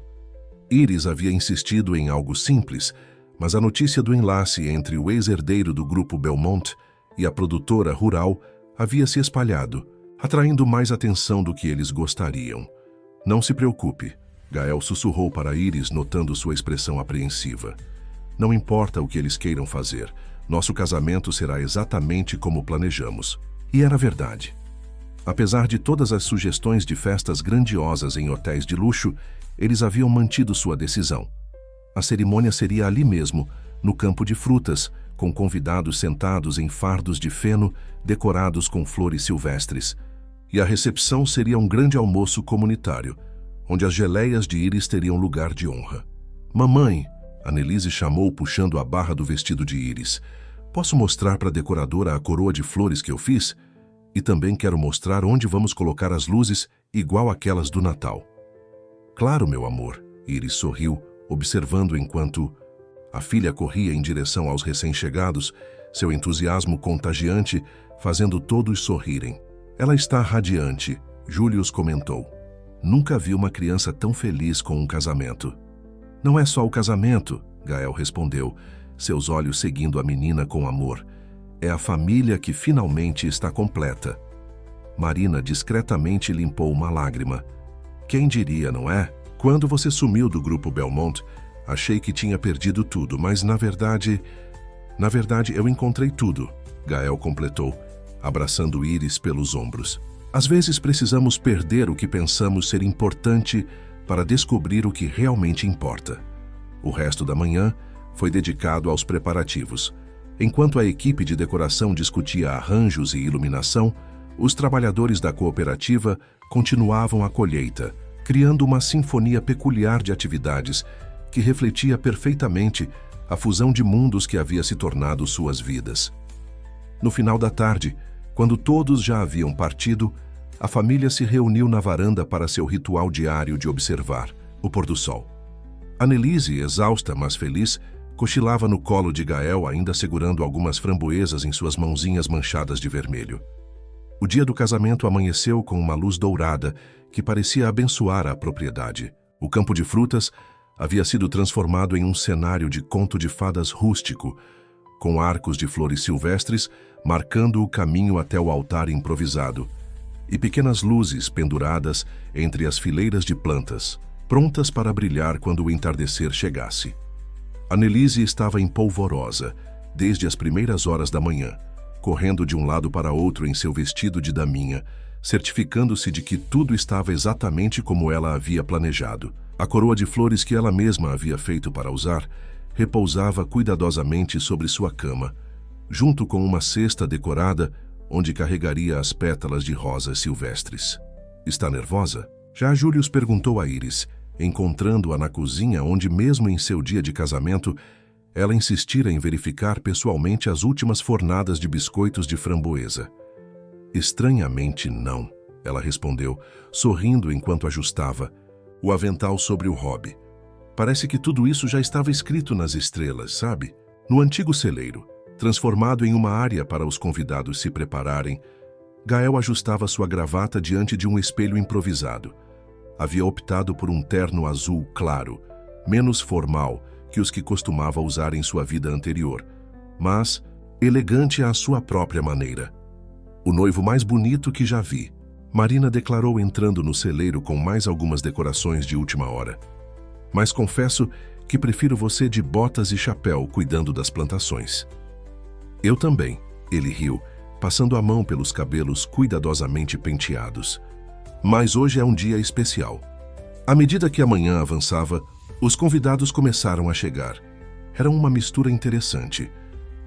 Iris havia insistido em algo simples, mas a notícia do enlace entre o ex-herdeiro do grupo Belmont e a produtora rural havia se espalhado, atraindo mais atenção do que eles gostariam. Não se preocupe, Gael sussurrou para Iris, notando sua expressão apreensiva. Não importa o que eles queiram fazer, nosso casamento será exatamente como planejamos. E era verdade. Apesar de todas as sugestões de festas grandiosas em hotéis de luxo, eles haviam mantido sua decisão. A cerimônia seria ali mesmo, no campo de frutas, com convidados sentados em fardos de feno decorados com flores silvestres. E a recepção seria um grande almoço comunitário, onde as geleias de Iris teriam lugar de honra. Mamãe, Annelise chamou puxando a barra do vestido de Iris. Posso mostrar para a decoradora a coroa de flores que eu fiz? E também quero mostrar onde vamos colocar as luzes igual aquelas do Natal. Claro, meu amor, Iris sorriu, observando enquanto a filha corria em direção aos recém-chegados, seu entusiasmo contagiante, fazendo todos sorrirem. Ela está radiante, Júlio comentou. Nunca vi uma criança tão feliz com um casamento. Não é só o casamento, Gael respondeu, seus olhos seguindo a menina com amor. É a família que finalmente está completa. Marina discretamente limpou uma lágrima. Quem diria, não é? Quando você sumiu do grupo Belmont, achei que tinha perdido tudo, mas na verdade eu encontrei tudo, Gael completou, abraçando Iris pelos ombros. Às vezes precisamos perder o que pensamos ser importante para descobrir o que realmente importa. O resto da manhã foi dedicado aos preparativos. Enquanto a equipe de decoração discutia arranjos e iluminação, os trabalhadores da cooperativa continuavam a colheita, criando uma sinfonia peculiar de atividades que refletia perfeitamente a fusão de mundos que havia se tornado suas vidas. No final da tarde, quando todos já haviam partido, a família se reuniu na varanda para seu ritual diário de observar o pôr do sol. Annelise, exausta mas feliz, cochilava no colo de Gael, ainda segurando algumas framboesas em suas mãozinhas manchadas de vermelho. O dia do casamento amanheceu com uma luz dourada que parecia abençoar a propriedade. O campo de frutas havia sido transformado em um cenário de conto de fadas rústico, com arcos de flores silvestres marcando o caminho até o altar improvisado, e pequenas luzes penduradas entre as fileiras de plantas, prontas para brilhar quando o entardecer chegasse. Annelise estava empolvorosa, desde as primeiras horas da manhã, correndo de um lado para outro em seu vestido de daminha, certificando-se de que tudo estava exatamente como ela havia planejado. A coroa de flores que ela mesma havia feito para usar repousava cuidadosamente sobre sua cama, junto com uma cesta decorada onde carregaria as pétalas de rosas silvestres. Está nervosa? Já Júlio perguntou a Iris, encontrando-a na cozinha onde, mesmo em seu dia de casamento, ela insistira em verificar pessoalmente as últimas fornadas de biscoitos de framboesa. Estranhamente, não. ela respondeu, sorrindo enquanto ajustava o avental sobre o robe. Parece que tudo isso já estava escrito nas estrelas, sabe? No antigo celeiro, transformado em uma área para os convidados se prepararem, Gael ajustava sua gravata diante de um espelho improvisado. Havia optado por um terno azul claro, menos formal que os que costumava usar em sua vida anterior, mas elegante à sua própria maneira. O noivo mais bonito que já vi, Marina declarou entrando no celeiro com mais algumas decorações de última hora. Mas confesso que prefiro você de botas e chapéu cuidando das plantações. Eu também, ele riu, passando a mão pelos cabelos cuidadosamente penteados. Mas hoje é um dia especial. À medida que a manhã avançava, os convidados começaram a chegar. Era uma mistura interessante.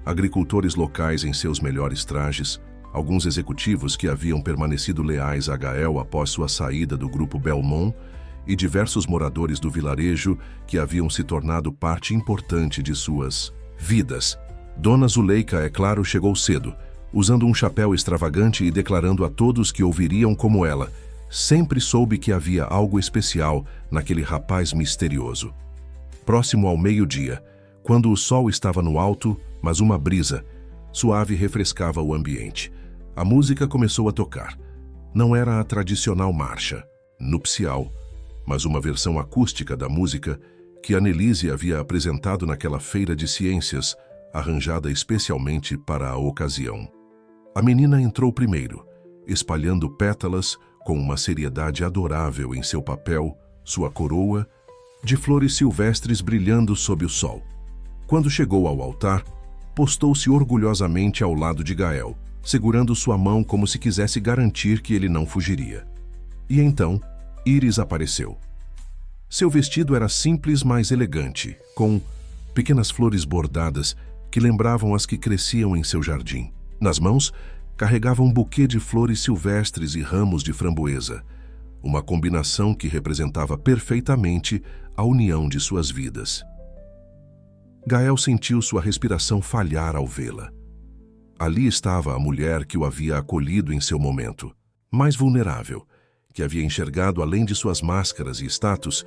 Agricultores locais em seus melhores trajes, alguns executivos que haviam permanecido leais a Gael após sua saída do grupo Belmont e diversos moradores do vilarejo que haviam se tornado parte importante de suas vidas. Dona Zuleika, é claro, chegou cedo, usando um chapéu extravagante e declarando a todos que ouviriam como ela. Sempre soube que havia algo especial naquele rapaz misterioso. Próximo ao meio-dia, quando o sol estava no alto, mas uma brisa suave refrescava o ambiente, a música começou a tocar. Não era a tradicional marcha nupcial, mas uma versão acústica da música que Annelise havia apresentado naquela feira de ciências, arranjada especialmente para a ocasião. A menina entrou primeiro, espalhando pétalas com uma seriedade adorável em seu papel, sua coroa, de flores silvestres brilhando sob o sol. Quando chegou ao altar, postou-se orgulhosamente ao lado de Gael, segurando sua mão como se quisesse garantir que ele não fugiria. E então, Iris apareceu. Seu vestido era simples, mas elegante, com pequenas flores bordadas que lembravam as que cresciam em seu jardim. Nas mãos, carregava um buquê de flores silvestres e ramos de framboesa, uma combinação que representava perfeitamente a união de suas vidas. Gael sentiu sua respiração falhar ao vê-la. Ali estava a mulher que o havia acolhido em seu momento, mais vulnerável, que havia enxergado além de suas máscaras e status,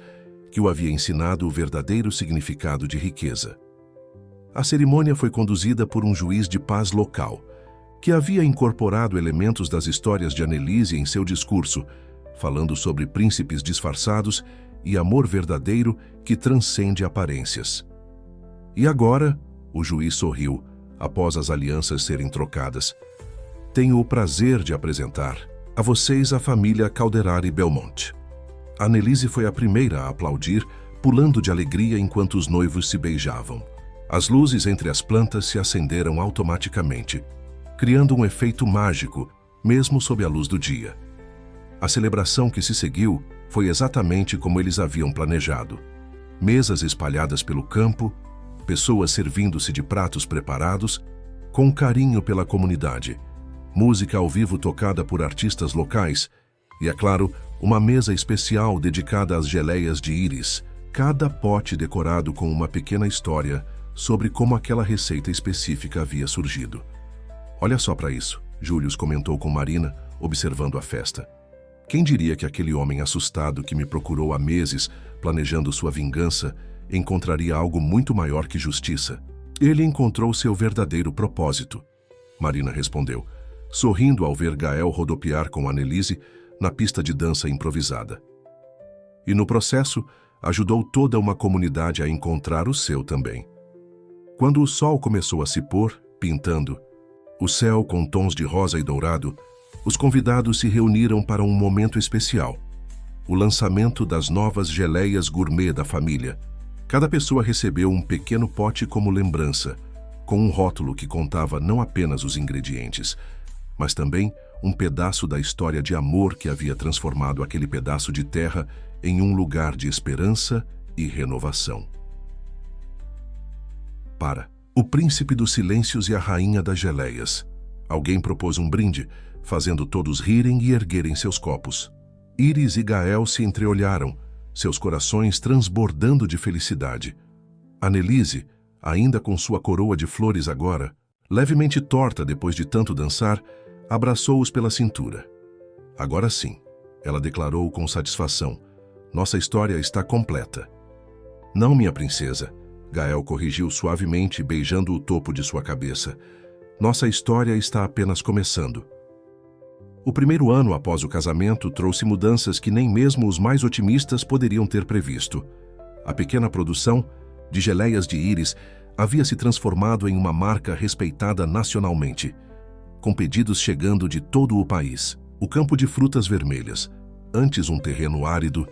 que o havia ensinado o verdadeiro significado de riqueza. A cerimônia foi conduzida por um juiz de paz local, que havia incorporado elementos das histórias de Annelise em seu discurso, falando sobre príncipes disfarçados e amor verdadeiro que transcende aparências. E agora, o juiz sorriu, após as alianças serem trocadas. Tenho o prazer de apresentar a vocês a família Calderari Belmont. Annelise foi a primeira a aplaudir, pulando de alegria enquanto os noivos se beijavam. As luzes entre as plantas se acenderam automaticamente, criando um efeito mágico, mesmo sob a luz do dia. A celebração que se seguiu foi exatamente como eles haviam planejado. Mesas espalhadas pelo campo, pessoas servindo-se de pratos preparados, com carinho pela comunidade, música ao vivo tocada por artistas locais e, é claro, uma mesa especial dedicada às geleias de Iris, cada pote decorado com uma pequena história sobre como aquela receita específica havia surgido. Olha só para isso, Julius comentou com Marina, observando a festa. Quem diria que aquele homem assustado que me procurou há meses, planejando sua vingança, encontraria algo muito maior que justiça? Ele encontrou seu verdadeiro propósito, Marina respondeu, sorrindo ao ver Gael rodopiar com Annelise na pista de dança improvisada. E no processo, ajudou toda uma comunidade a encontrar o seu também. Quando o sol começou a se pôr, pintando o céu com tons de rosa e dourado, os convidados se reuniram para um momento especial, o lançamento das novas geleias gourmet da família. Cada pessoa recebeu um pequeno pote como lembrança, com um rótulo que contava não apenas os ingredientes, mas também um pedaço da história de amor que havia transformado aquele pedaço de terra em um lugar de esperança e renovação. Para o príncipe dos silêncios e a rainha das geleias, alguém propôs um brinde, fazendo todos rirem e erguerem seus copos. Iris e Gael se entreolharam, seus corações transbordando de felicidade. Annelise, ainda com sua coroa de flores agora, levemente torta depois de tanto dançar, abraçou-os pela cintura. Agora sim, ela declarou com satisfação. Nossa história está completa. Não, minha princesa, Gael corrigiu suavemente, beijando o topo de sua cabeça. Nossa história está apenas começando. O primeiro ano após o casamento trouxe mudanças que nem mesmo os mais otimistas poderiam ter previsto. A pequena produção de geleias de íris havia se transformado em uma marca respeitada nacionalmente, com pedidos chegando de todo o país. O campo de frutas vermelhas, antes um terreno árido,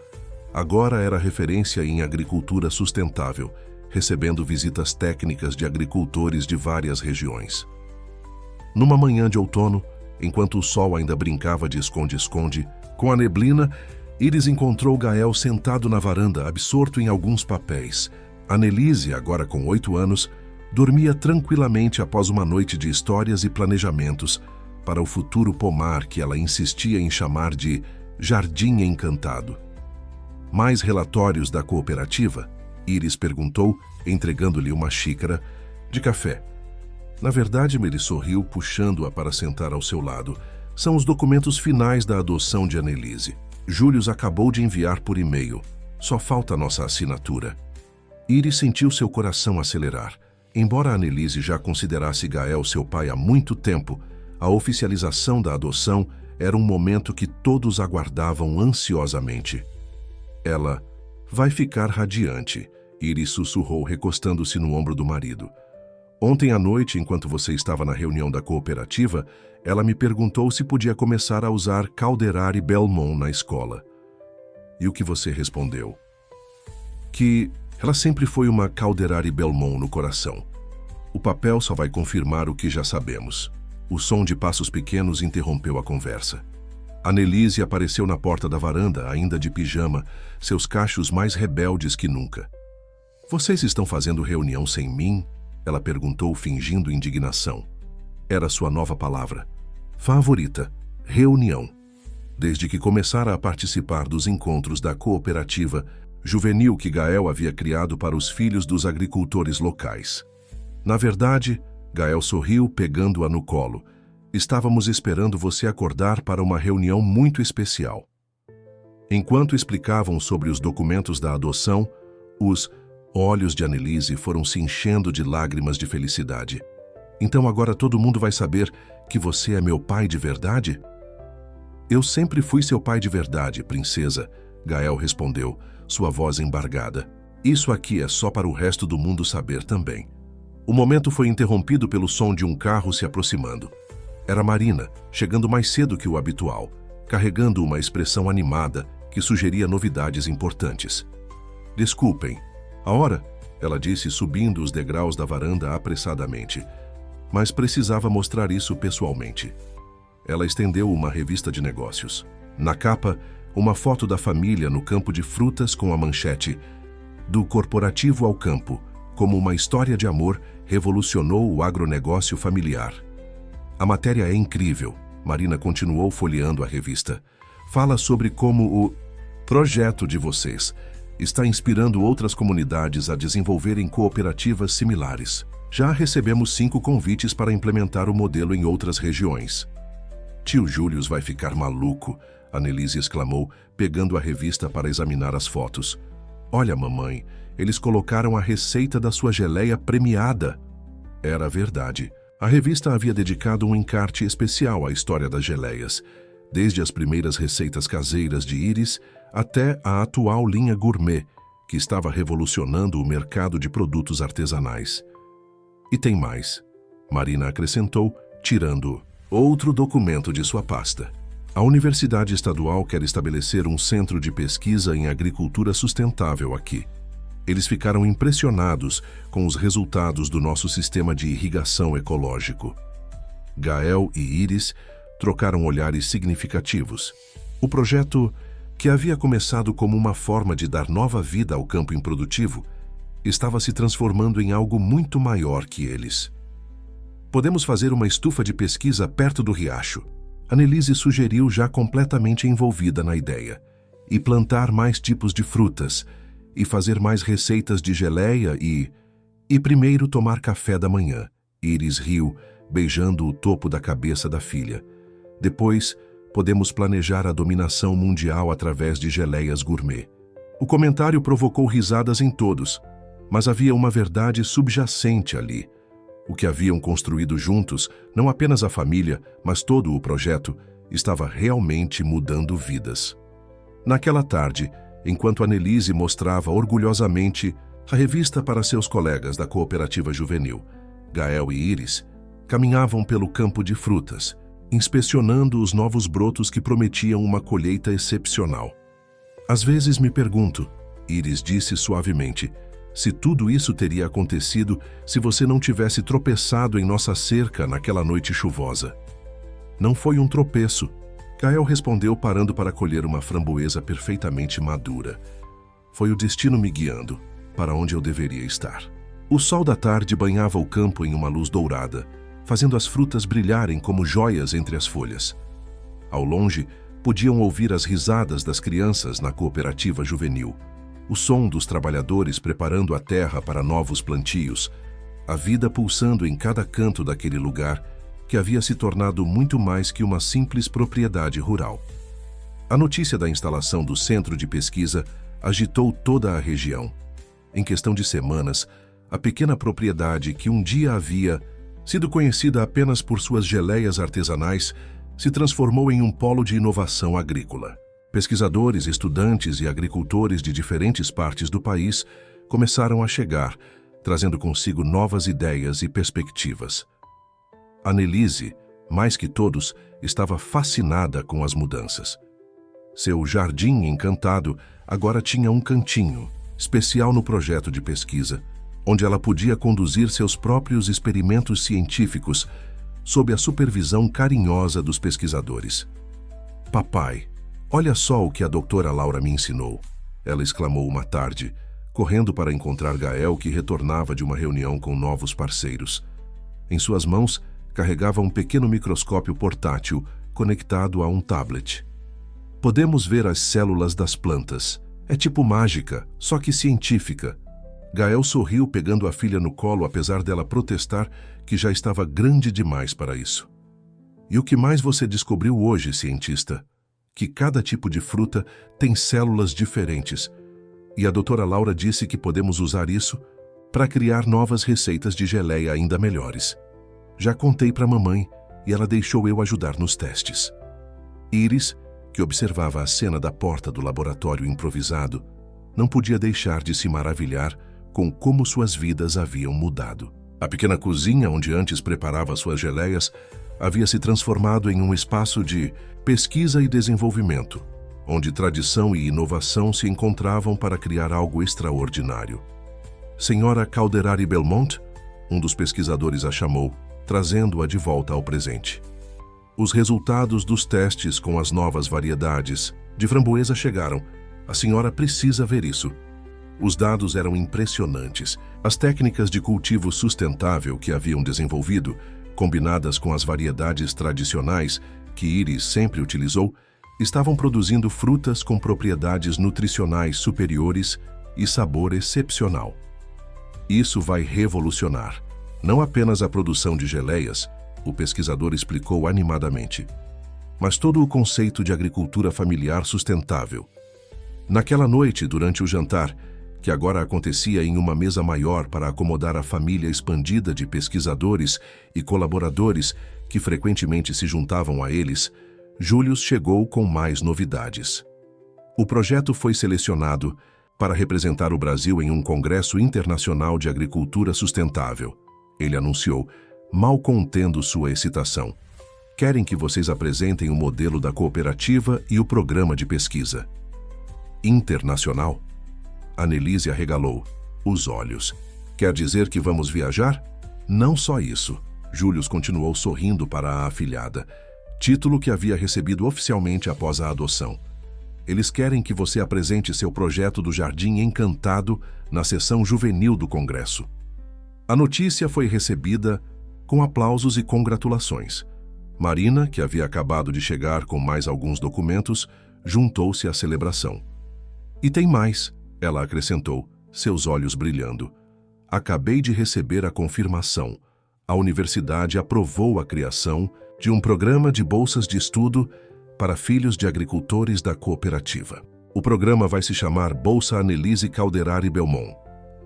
agora era referência em agricultura sustentável, recebendo visitas técnicas de agricultores de várias regiões. Numa manhã de outono, enquanto o sol ainda brincava de esconde-esconde, com a neblina, Iris encontrou Gael sentado na varanda, absorto em alguns papéis. Annelise, agora com 8 anos, dormia tranquilamente após uma noite de histórias e planejamentos para o futuro pomar que ela insistia em chamar de Jardim Encantado. Mais relatórios da cooperativa? Iris perguntou, entregando-lhe uma xícara de café. Na verdade, Mary sorriu, puxando-a para sentar ao seu lado. São os documentos finais da adoção de Annelise. Július acabou de enviar por e-mail. Só falta nossa assinatura. Iris sentiu seu coração acelerar. Embora Annelise já considerasse Gael seu pai há muito tempo, a oficialização da adoção era um momento que todos aguardavam ansiosamente. Ela vai ficar radiante, Iris sussurrou, recostando-se no ombro do marido. Ontem à noite, enquanto você estava na reunião da cooperativa, ela me perguntou se podia começar a usar Calderari Belmont na escola. E o que você respondeu? Que ela sempre foi uma Calderari Belmont no coração. O papel só vai confirmar o que já sabemos. O som de passos pequenos interrompeu a conversa. Annelise apareceu na porta da varanda, ainda de pijama, seus cachos mais rebeldes que nunca. Vocês estão fazendo reunião sem mim? Ela perguntou, fingindo indignação. Era sua nova palavra. Favorita, reunião. Desde que começara a participar dos encontros da cooperativa juvenil que Gael havia criado para os filhos dos agricultores locais. Na verdade, Gael sorriu, pegando-a no colo. Estávamos esperando você acordar para uma reunião muito especial. Enquanto explicavam sobre os documentos da adoção, os olhos de Annelise foram se enchendo de lágrimas de felicidade. Então agora todo mundo vai saber que você é meu pai de verdade? Eu sempre fui seu pai de verdade, princesa, Gael respondeu, sua voz embargada. Isso aqui é só para o resto do mundo saber também. O momento foi interrompido pelo som de um carro se aproximando. Era Marina, chegando mais cedo que o habitual, carregando uma expressão animada que sugeria novidades importantes. Desculpem. A hora, ela disse, subindo os degraus da varanda apressadamente. Mas precisava mostrar isso pessoalmente. Ela estendeu uma revista de negócios. Na capa, uma foto da família no campo de frutas com a manchete "Do corporativo ao campo, como uma história de amor revolucionou o agronegócio familiar." A matéria é incrível, Marina continuou folheando a revista. Fala sobre como o projeto de vocês está inspirando outras comunidades a desenvolverem cooperativas similares. Já recebemos 5 convites para implementar o modelo em outras regiões. Tio Július vai ficar maluco, Annelise exclamou, pegando a revista para examinar as fotos. Olha, mamãe, eles colocaram a receita da sua geleia premiada. Era verdade. A revista havia dedicado um encarte especial à história das geleias, desde as primeiras receitas caseiras de Iris até a atual linha gourmet, que estava revolucionando o mercado de produtos artesanais. E tem mais, Marina acrescentou, tirando outro documento de sua pasta. A Universidade Estadual quer estabelecer um centro de pesquisa em agricultura sustentável aqui. Eles ficaram impressionados com os resultados do nosso sistema de irrigação ecológico. Gael e Iris trocaram olhares significativos. O projeto, que havia começado como uma forma de dar nova vida ao campo improdutivo, estava se transformando em algo muito maior que eles. Podemos fazer uma estufa de pesquisa perto do riacho, Annelise sugeriu, já completamente envolvida na ideia, e plantar mais tipos de frutas, e fazer mais receitas de geleia e primeiro tomar café da manhã. Iris riu, beijando o topo da cabeça da filha. Depois, podemos planejar a dominação mundial através de geleias gourmet. O comentário provocou risadas em todos, mas havia uma verdade subjacente ali. O que haviam construído juntos, não apenas a família, mas todo o projeto, estava realmente mudando vidas. Naquela tarde, enquanto Annelise mostrava orgulhosamente a revista para seus colegas da cooperativa juvenil, Gael e Iris caminhavam pelo campo de frutas, inspecionando os novos brotos que prometiam uma colheita excepcional. Às vezes me pergunto, Iris disse suavemente, se tudo isso teria acontecido se você não tivesse tropeçado em nossa cerca naquela noite chuvosa. Não foi um tropeço, Gael respondeu parando para colher uma framboesa perfeitamente madura. Foi o destino me guiando para onde eu deveria estar. O sol da tarde banhava o campo em uma luz dourada, fazendo as frutas brilharem como joias entre as folhas. Ao longe, podiam ouvir as risadas das crianças na cooperativa juvenil, o som dos trabalhadores preparando a terra para novos plantios, a vida pulsando em cada canto daquele lugar que havia se tornado muito mais que uma simples propriedade rural. A notícia da instalação do centro de pesquisa agitou toda a região. Em questão de semanas, a pequena propriedade que um dia havia sido conhecida apenas por suas geleias artesanais se transformou em um polo de inovação agrícola. Pesquisadores, estudantes e agricultores de diferentes partes do país começaram a chegar, trazendo consigo novas ideias e perspectivas. Annelise, mais que todos, estava fascinada com as mudanças. Seu jardim encantado agora tinha um cantinho, especial no projeto de pesquisa, onde ela podia conduzir seus próprios experimentos científicos sob a supervisão carinhosa dos pesquisadores. Papai, olha só o que a doutora Laura me ensinou, ela exclamou uma tarde, correndo para encontrar Gael, que retornava de uma reunião com novos parceiros. Em suas mãos, carregava um pequeno microscópio portátil conectado a um tablet. Podemos ver as células das plantas. É tipo mágica, só que científica. Gael sorriu pegando a filha no colo, apesar dela protestar que já estava grande demais para isso. E o que mais você descobriu hoje, cientista? Que cada tipo de fruta tem células diferentes. E a doutora Laura disse que podemos usar isso para criar novas receitas de geleia ainda melhores. Já contei para a mamãe e ela deixou eu ajudar nos testes. Iris, que observava a cena da porta do laboratório improvisado, não podia deixar de se maravilhar com como suas vidas haviam mudado. A pequena cozinha onde antes preparava suas geleias havia se transformado em um espaço de pesquisa e desenvolvimento, onde tradição e inovação se encontravam para criar algo extraordinário. Senhora Calderari Belmont, um dos pesquisadores a chamou, trazendo-a de volta ao presente. Os resultados dos testes com as novas variedades de framboesa chegaram. A senhora precisa ver isso. Os dados eram impressionantes. As técnicas de cultivo sustentável que haviam desenvolvido, combinadas com as variedades tradicionais que Iris sempre utilizou, estavam produzindo frutas com propriedades nutricionais superiores e sabor excepcional. Isso vai revolucionar não apenas a produção de geleias, o pesquisador explicou animadamente, mas todo o conceito de agricultura familiar sustentável. Naquela noite, durante o jantar, que agora acontecia em uma mesa maior para acomodar a família expandida de pesquisadores e colaboradores que frequentemente se juntavam a eles, Július chegou com mais novidades. O projeto foi selecionado para representar o Brasil em um congresso internacional de agricultura sustentável. Ele anunciou, mal contendo sua excitação. Querem que vocês apresentem o modelo da cooperativa e o programa de pesquisa. Internacional? Annelise arregalou os olhos. Quer dizer que vamos viajar? Não só isso. Július continuou sorrindo para a afilhada, título que havia recebido oficialmente após a adoção. Eles querem que você apresente seu projeto do Jardim Encantado na sessão juvenil do Congresso. A notícia foi recebida com aplausos e congratulações. Marina, que havia acabado de chegar com mais alguns documentos, juntou-se à celebração. E tem mais, ela acrescentou, seus olhos brilhando. Acabei de receber a confirmação. A universidade aprovou a criação de um programa de bolsas de estudo para filhos de agricultores da cooperativa. O programa vai se chamar Bolsa Annelise Calderari Belmont.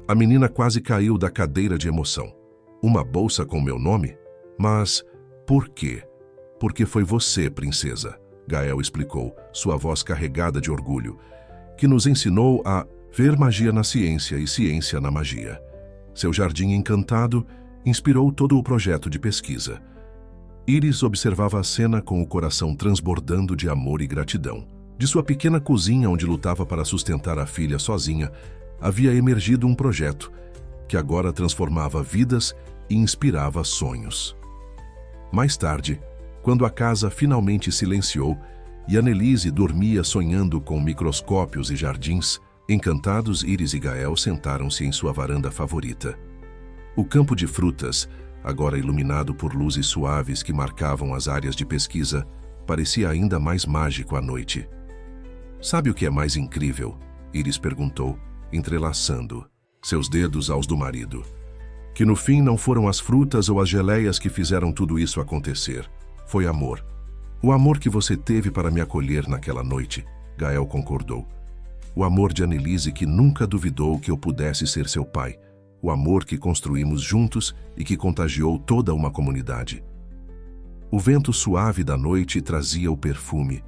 A menina quase caiu da cadeira de emoção. Uma bolsa com meu nome? Mas por quê? Porque foi você, princesa, Gael explicou, sua voz carregada de orgulho, que nos ensinou a ver magia na ciência e ciência na magia. Seu jardim encantado inspirou todo o projeto de pesquisa. Iris observava a cena com o coração transbordando de amor e gratidão. De sua pequena cozinha, onde lutava para sustentar a filha sozinha, havia emergido um projeto que agora transformava vidas e inspirava sonhos. Mais tarde, quando a casa finalmente silenciou e Annelise dormia sonhando com microscópios e jardins, encantados, Iris e Gael sentaram-se em sua varanda favorita. O campo de frutas, agora iluminado por luzes suaves que marcavam as áreas de pesquisa, parecia ainda mais mágico à noite. Sabe o que é mais incrível? Iris perguntou, entrelaçando seus dedos aos do marido. Que no fim não foram as frutas ou as geleias que fizeram tudo isso acontecer. Foi amor. O amor que você teve para me acolher naquela noite, Gael concordou. O amor de Annelise, que nunca duvidou que eu pudesse ser seu pai. O amor que construímos juntos e que contagiou toda uma comunidade. O vento suave da noite trazia o perfume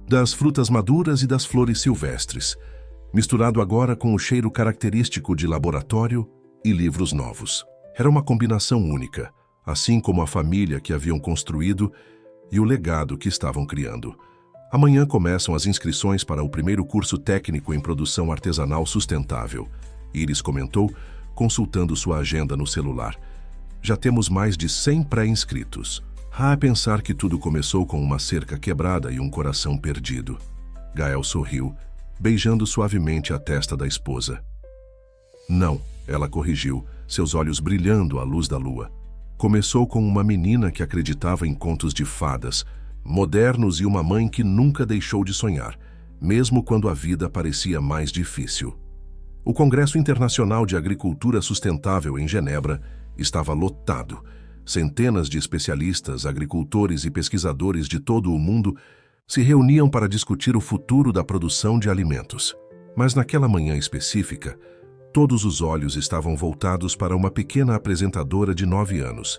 das frutas maduras e das flores silvestres, misturado agora com o cheiro característico de laboratório e livros novos. Era uma combinação única, assim como a família que haviam construído e o legado que estavam criando. Amanhã começam as inscrições para o primeiro curso técnico em produção artesanal sustentável, Iris comentou, consultando sua agenda no celular. Já temos mais de 100 pré-inscritos. A pensar que tudo começou com uma cerca quebrada e um coração perdido. Gael sorriu, beijando suavemente a testa da esposa. Não, ela corrigiu, seus olhos brilhando à luz da lua. Começou com uma menina que acreditava em contos de fadas, modernos, e uma mãe que nunca deixou de sonhar, mesmo quando a vida parecia mais difícil. O Congresso Internacional de Agricultura Sustentável em Genebra estava lotado. Centenas de especialistas, agricultores e pesquisadores de todo o mundo se reuniam para discutir o futuro da produção de alimentos. Mas naquela manhã específica, todos os olhos estavam voltados para uma pequena apresentadora de 9 anos,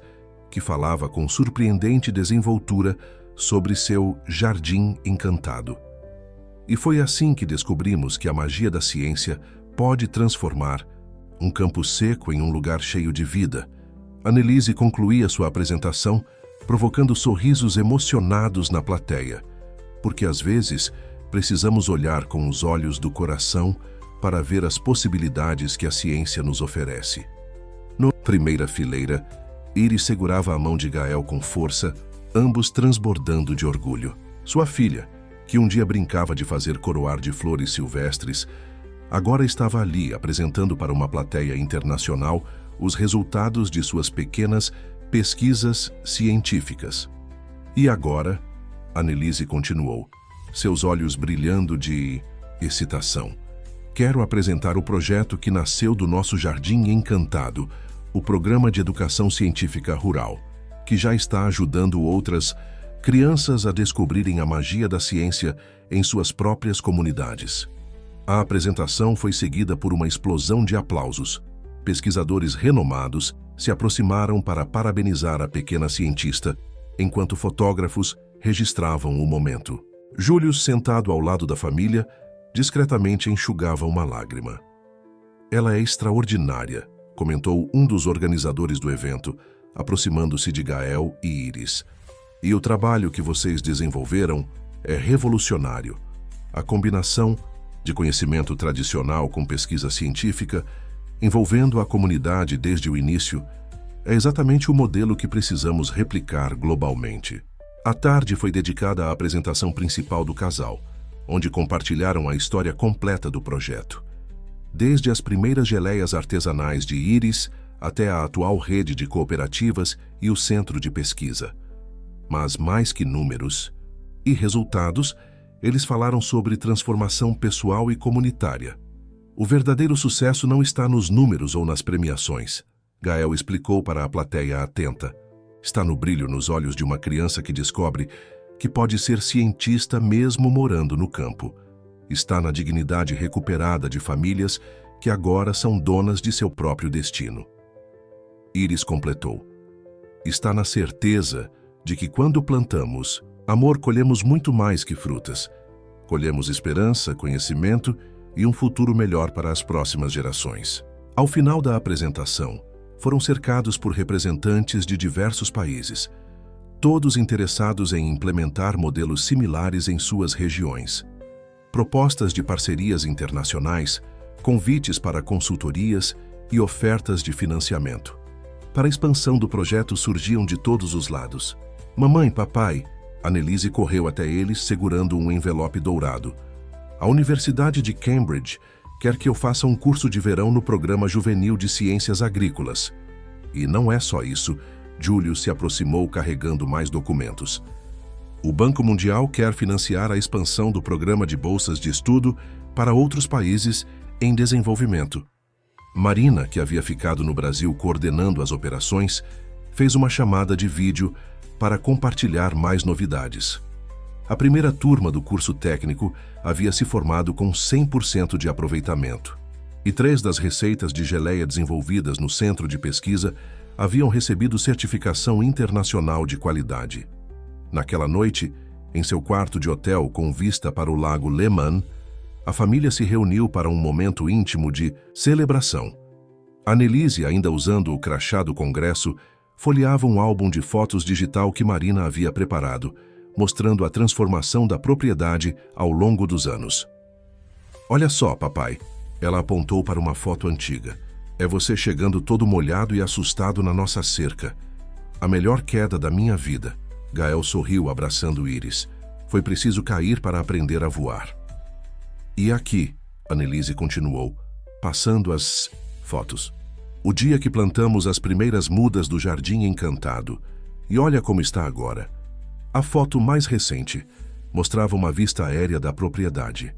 que falava com surpreendente desenvoltura sobre seu jardim encantado. E foi assim que descobrimos que a magia da ciência pode transformar um campo seco em um lugar cheio de vida. Annelise concluía sua apresentação, provocando sorrisos emocionados na plateia, porque às vezes precisamos olhar com os olhos do coração para ver as possibilidades que a ciência nos oferece. Na primeira fileira, Iris segurava a mão de Gael com força, ambos transbordando de orgulho. Sua filha, que um dia brincava de fazer coroar de flores silvestres, agora estava ali apresentando para uma plateia internacional os resultados de suas pequenas pesquisas científicas. E agora, Annelise continuou, seus olhos brilhando de excitação. Quero apresentar o projeto que nasceu do nosso Jardim Encantado, o Programa de Educação Científica Rural, que já está ajudando outras crianças a descobrirem a magia da ciência em suas próprias comunidades. A apresentação foi seguida por uma explosão de aplausos. Pesquisadores renomados se aproximaram para parabenizar a pequena cientista, enquanto fotógrafos registravam o momento. Júlio, sentado ao lado da família, discretamente enxugava uma lágrima. Ela é extraordinária, comentou um dos organizadores do evento, aproximando-se de Gael e Iris. E o trabalho que vocês desenvolveram é revolucionário. A combinação de conhecimento tradicional com pesquisa científica, envolvendo a comunidade desde o início, é exatamente o modelo que precisamos replicar globalmente. A tarde foi dedicada à apresentação principal do casal, onde compartilharam a história completa do projeto. Desde as primeiras geleias artesanais de Iris até a atual rede de cooperativas e o centro de pesquisa. Mas mais que números e resultados, eles falaram sobre transformação pessoal e comunitária. O verdadeiro sucesso não está nos números ou nas premiações, Gael explicou para a plateia atenta. Está no brilho nos olhos de uma criança que descobre que pode ser cientista mesmo morando no campo. Está na dignidade recuperada de famílias que agora são donas de seu próprio destino. Iris completou. Está na certeza de que quando plantamos amor, colhemos muito mais que frutas. Colhemos esperança, conhecimento e um futuro melhor para as próximas gerações. Ao final da apresentação, foram cercados por representantes de diversos países, todos interessados em implementar modelos similares em suas regiões. Propostas de parcerias internacionais, convites para consultorias e ofertas de financiamento. Para a expansão do projeto surgiam de todos os lados. Mamãe, papai, Annelise correu até eles segurando um envelope dourado. A Universidade de Cambridge quer que eu faça um curso de verão no programa juvenil de ciências agrícolas. E não é só isso, Júlio se aproximou carregando mais documentos. O Banco Mundial quer financiar a expansão do programa de bolsas de estudo para outros países em desenvolvimento. Marina, que havia ficado no Brasil coordenando as operações, fez uma chamada de vídeo para compartilhar mais novidades. A primeira turma do curso técnico havia se formado com 100% de aproveitamento. E 3 das receitas de geleia desenvolvidas no centro de pesquisa haviam recebido certificação internacional de qualidade. Naquela noite, em seu quarto de hotel com vista para o lago Leman, a família se reuniu para um momento íntimo de celebração. Annelise, ainda usando o crachá do congresso, folheava um álbum de fotos digital que Marina havia preparado, mostrando a transformação da propriedade ao longo dos anos. Olha só, papai. Ela apontou para uma foto antiga. É você chegando todo molhado e assustado na nossa cerca. A melhor queda da minha vida. Gael sorriu abraçando Iris. Foi preciso cair para aprender a voar. E aqui, Annelise continuou, passando as fotos. O dia que plantamos as primeiras mudas do Jardim Encantado. E olha como está agora. A foto mais recente mostrava uma vista aérea da propriedade.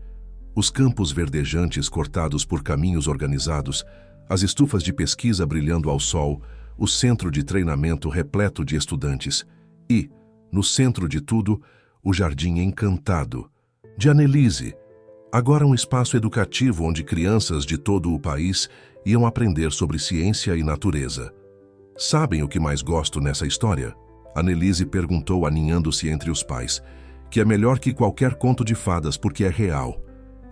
Os campos verdejantes cortados por caminhos organizados, as estufas de pesquisa brilhando ao sol, o centro de treinamento repleto de estudantes e, no centro de tudo, o Jardim Encantado, de Annelise. Agora um espaço educativo onde crianças de todo o país iam aprender sobre ciência e natureza. Sabem o que mais gosto nessa história? Annelise perguntou aninhando-se entre os pais, que é melhor que qualquer conto de fadas porque é real,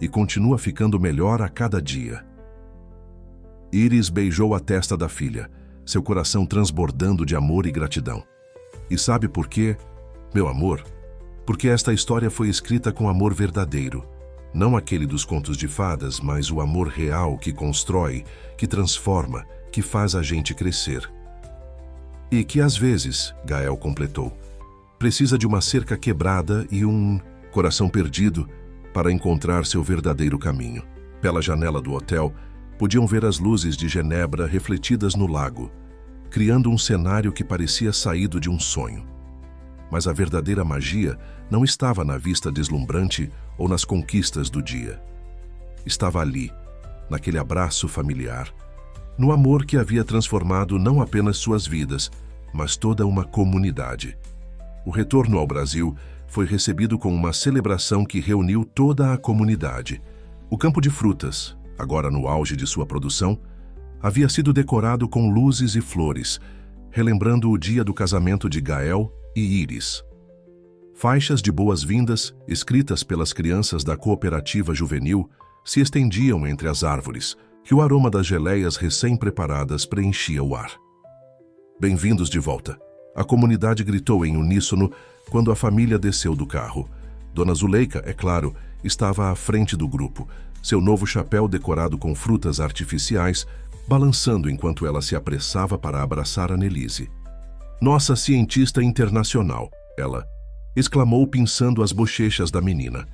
e continua ficando melhor a cada dia. Iris beijou a testa da filha, seu coração transbordando de amor e gratidão. E sabe por quê, meu amor? Porque esta história foi escrita com amor verdadeiro. Não aquele dos contos de fadas, mas o amor real que constrói, que transforma, que faz a gente crescer. E que às vezes, Gael completou, precisa de uma cerca quebrada e um coração perdido para encontrar seu verdadeiro caminho. Pela janela do hotel, podiam ver as luzes de Genebra refletidas no lago, criando um cenário que parecia saído de um sonho. Mas a verdadeira magia não estava na vista deslumbrante ou nas conquistas do dia. Estava ali, naquele abraço familiar, no amor que havia transformado não apenas suas vidas, mas toda uma comunidade. O retorno ao Brasil foi recebido com uma celebração que reuniu toda a comunidade. O campo de frutas, agora no auge de sua produção, havia sido decorado com luzes e flores, relembrando o dia do casamento de Gael e Iris. Faixas de boas-vindas, escritas pelas crianças da cooperativa juvenil, se estendiam entre as árvores, que o aroma das geleias recém-preparadas preenchia o ar. Bem-vindos de volta. A comunidade gritou em uníssono quando a família desceu do carro. Dona Zuleika, é claro, estava à frente do grupo, seu novo chapéu decorado com frutas artificiais, balançando enquanto ela se apressava para abraçar Annelise. Nossa cientista internacional, ela exclamou pinçando as bochechas da menina.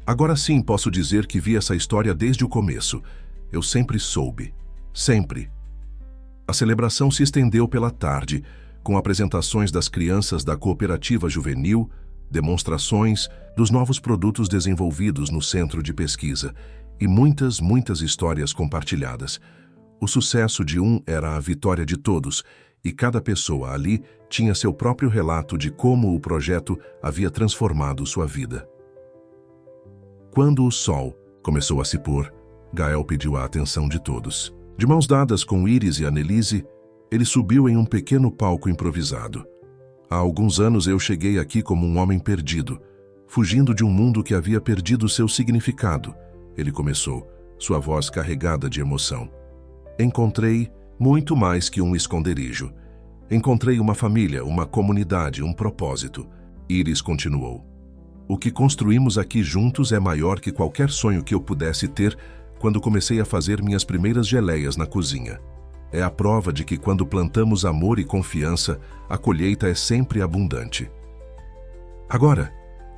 Agora sim posso dizer que vi essa história desde o começo. Eu sempre soube. Sempre. A celebração se estendeu pela tarde, com apresentações das crianças da cooperativa juvenil, demonstrações dos novos produtos desenvolvidos no centro de pesquisa e muitas histórias compartilhadas. O sucesso de um era a vitória de todos, e cada pessoa ali tinha seu próprio relato de como o projeto havia transformado sua vida. Quando o sol começou a se pôr, Gael pediu a atenção de todos. De mãos dadas com Iris e Annelise, ele subiu em um pequeno palco improvisado. Há alguns anos eu cheguei aqui como um homem perdido, fugindo de um mundo que havia perdido seu significado. Ele começou, sua voz carregada de emoção. Encontrei muito mais que um esconderijo. Encontrei uma família, uma comunidade, um propósito. Iris continuou. O que construímos aqui juntos é maior que qualquer sonho que eu pudesse ter quando comecei a fazer minhas primeiras geleias na cozinha. É a prova de que quando plantamos amor e confiança, a colheita é sempre abundante. Agora,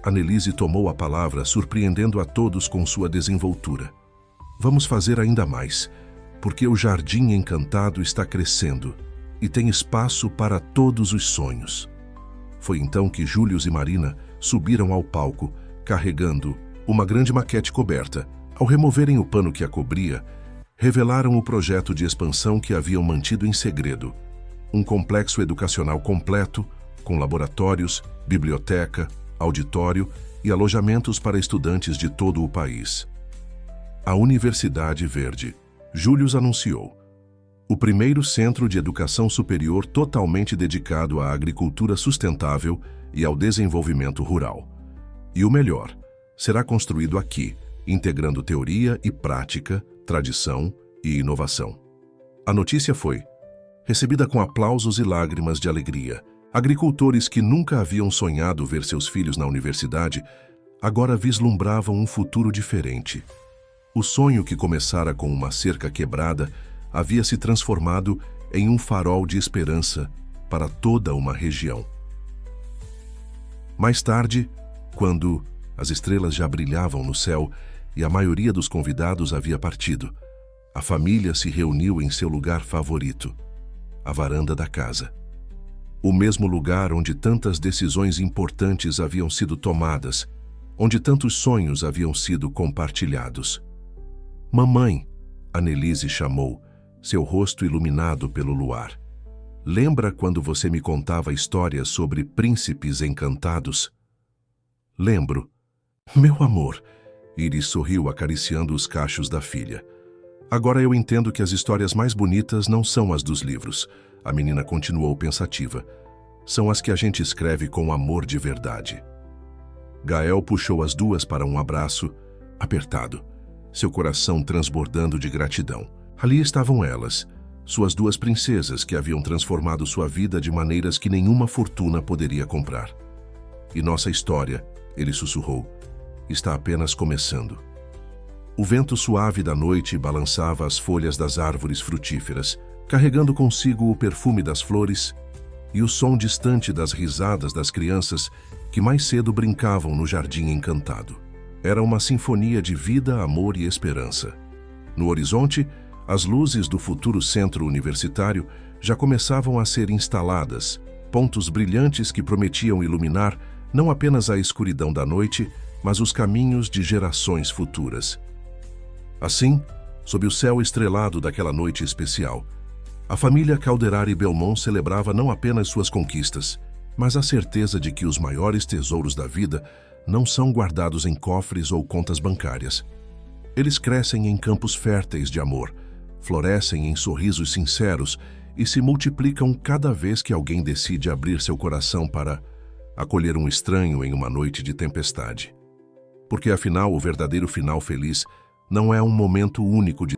Annelise tomou a palavra, surpreendendo a todos com sua desenvoltura. Vamos fazer ainda mais, porque o Jardim Encantado está crescendo e tem espaço para todos os sonhos. Foi então que Július e Marina subiram ao palco, carregando uma grande maquete coberta. Ao removerem o pano que a cobria, revelaram o projeto de expansão que haviam mantido em segredo. Um complexo educacional completo, com laboratórios, biblioteca, auditório e alojamentos para estudantes de todo o país. A Universidade Verde, Július anunciou. O primeiro centro de educação superior totalmente dedicado à agricultura sustentável e ao desenvolvimento rural. E o melhor, será construído aqui, integrando teoria e prática, tradição e inovação. A notícia foi recebida com aplausos e lágrimas de alegria. Agricultores que nunca haviam sonhado ver seus filhos na universidade, agora vislumbravam um futuro diferente. O sonho que começara com uma cerca quebrada havia se transformado em um farol de esperança para toda uma região. Mais tarde, quando as estrelas já brilhavam no céu e a maioria dos convidados havia partido, a família se reuniu em seu lugar favorito, a varanda da casa. O mesmo lugar onde tantas decisões importantes haviam sido tomadas, onde tantos sonhos haviam sido compartilhados. Mamãe, Annelise chamou, seu rosto iluminado pelo luar. Lembra quando você me contava histórias sobre príncipes encantados? Lembro. Meu amor, Iris sorriu acariciando os cachos da filha. Agora eu entendo que as histórias mais bonitas não são as dos livros. A menina continuou pensativa. São as que a gente escreve com amor de verdade. Gael puxou as duas para um abraço apertado, seu coração transbordando de gratidão. Ali estavam elas, suas duas princesas que haviam transformado sua vida de maneiras que nenhuma fortuna poderia comprar. E nossa história, ele sussurrou, está apenas começando. O vento suave da noite balançava as folhas das árvores frutíferas, carregando consigo o perfume das flores e o som distante das risadas das crianças que mais cedo brincavam no Jardim Encantado. Era uma sinfonia de vida, amor e esperança. No horizonte, as luzes do futuro centro universitário já começavam a ser instaladas, pontos brilhantes que prometiam iluminar não apenas a escuridão da noite, mas os caminhos de gerações futuras. Assim, sob o céu estrelado daquela noite especial, a família Calderari Belmont celebrava não apenas suas conquistas, mas a certeza de que os maiores tesouros da vida não são guardados em cofres ou contas bancárias. Eles crescem em campos férteis de amor, florescem em sorrisos sinceros e se multiplicam cada vez que alguém decide abrir seu coração para acolher um estranho em uma noite de tempestade. Porque afinal, o verdadeiro final feliz não é um momento único de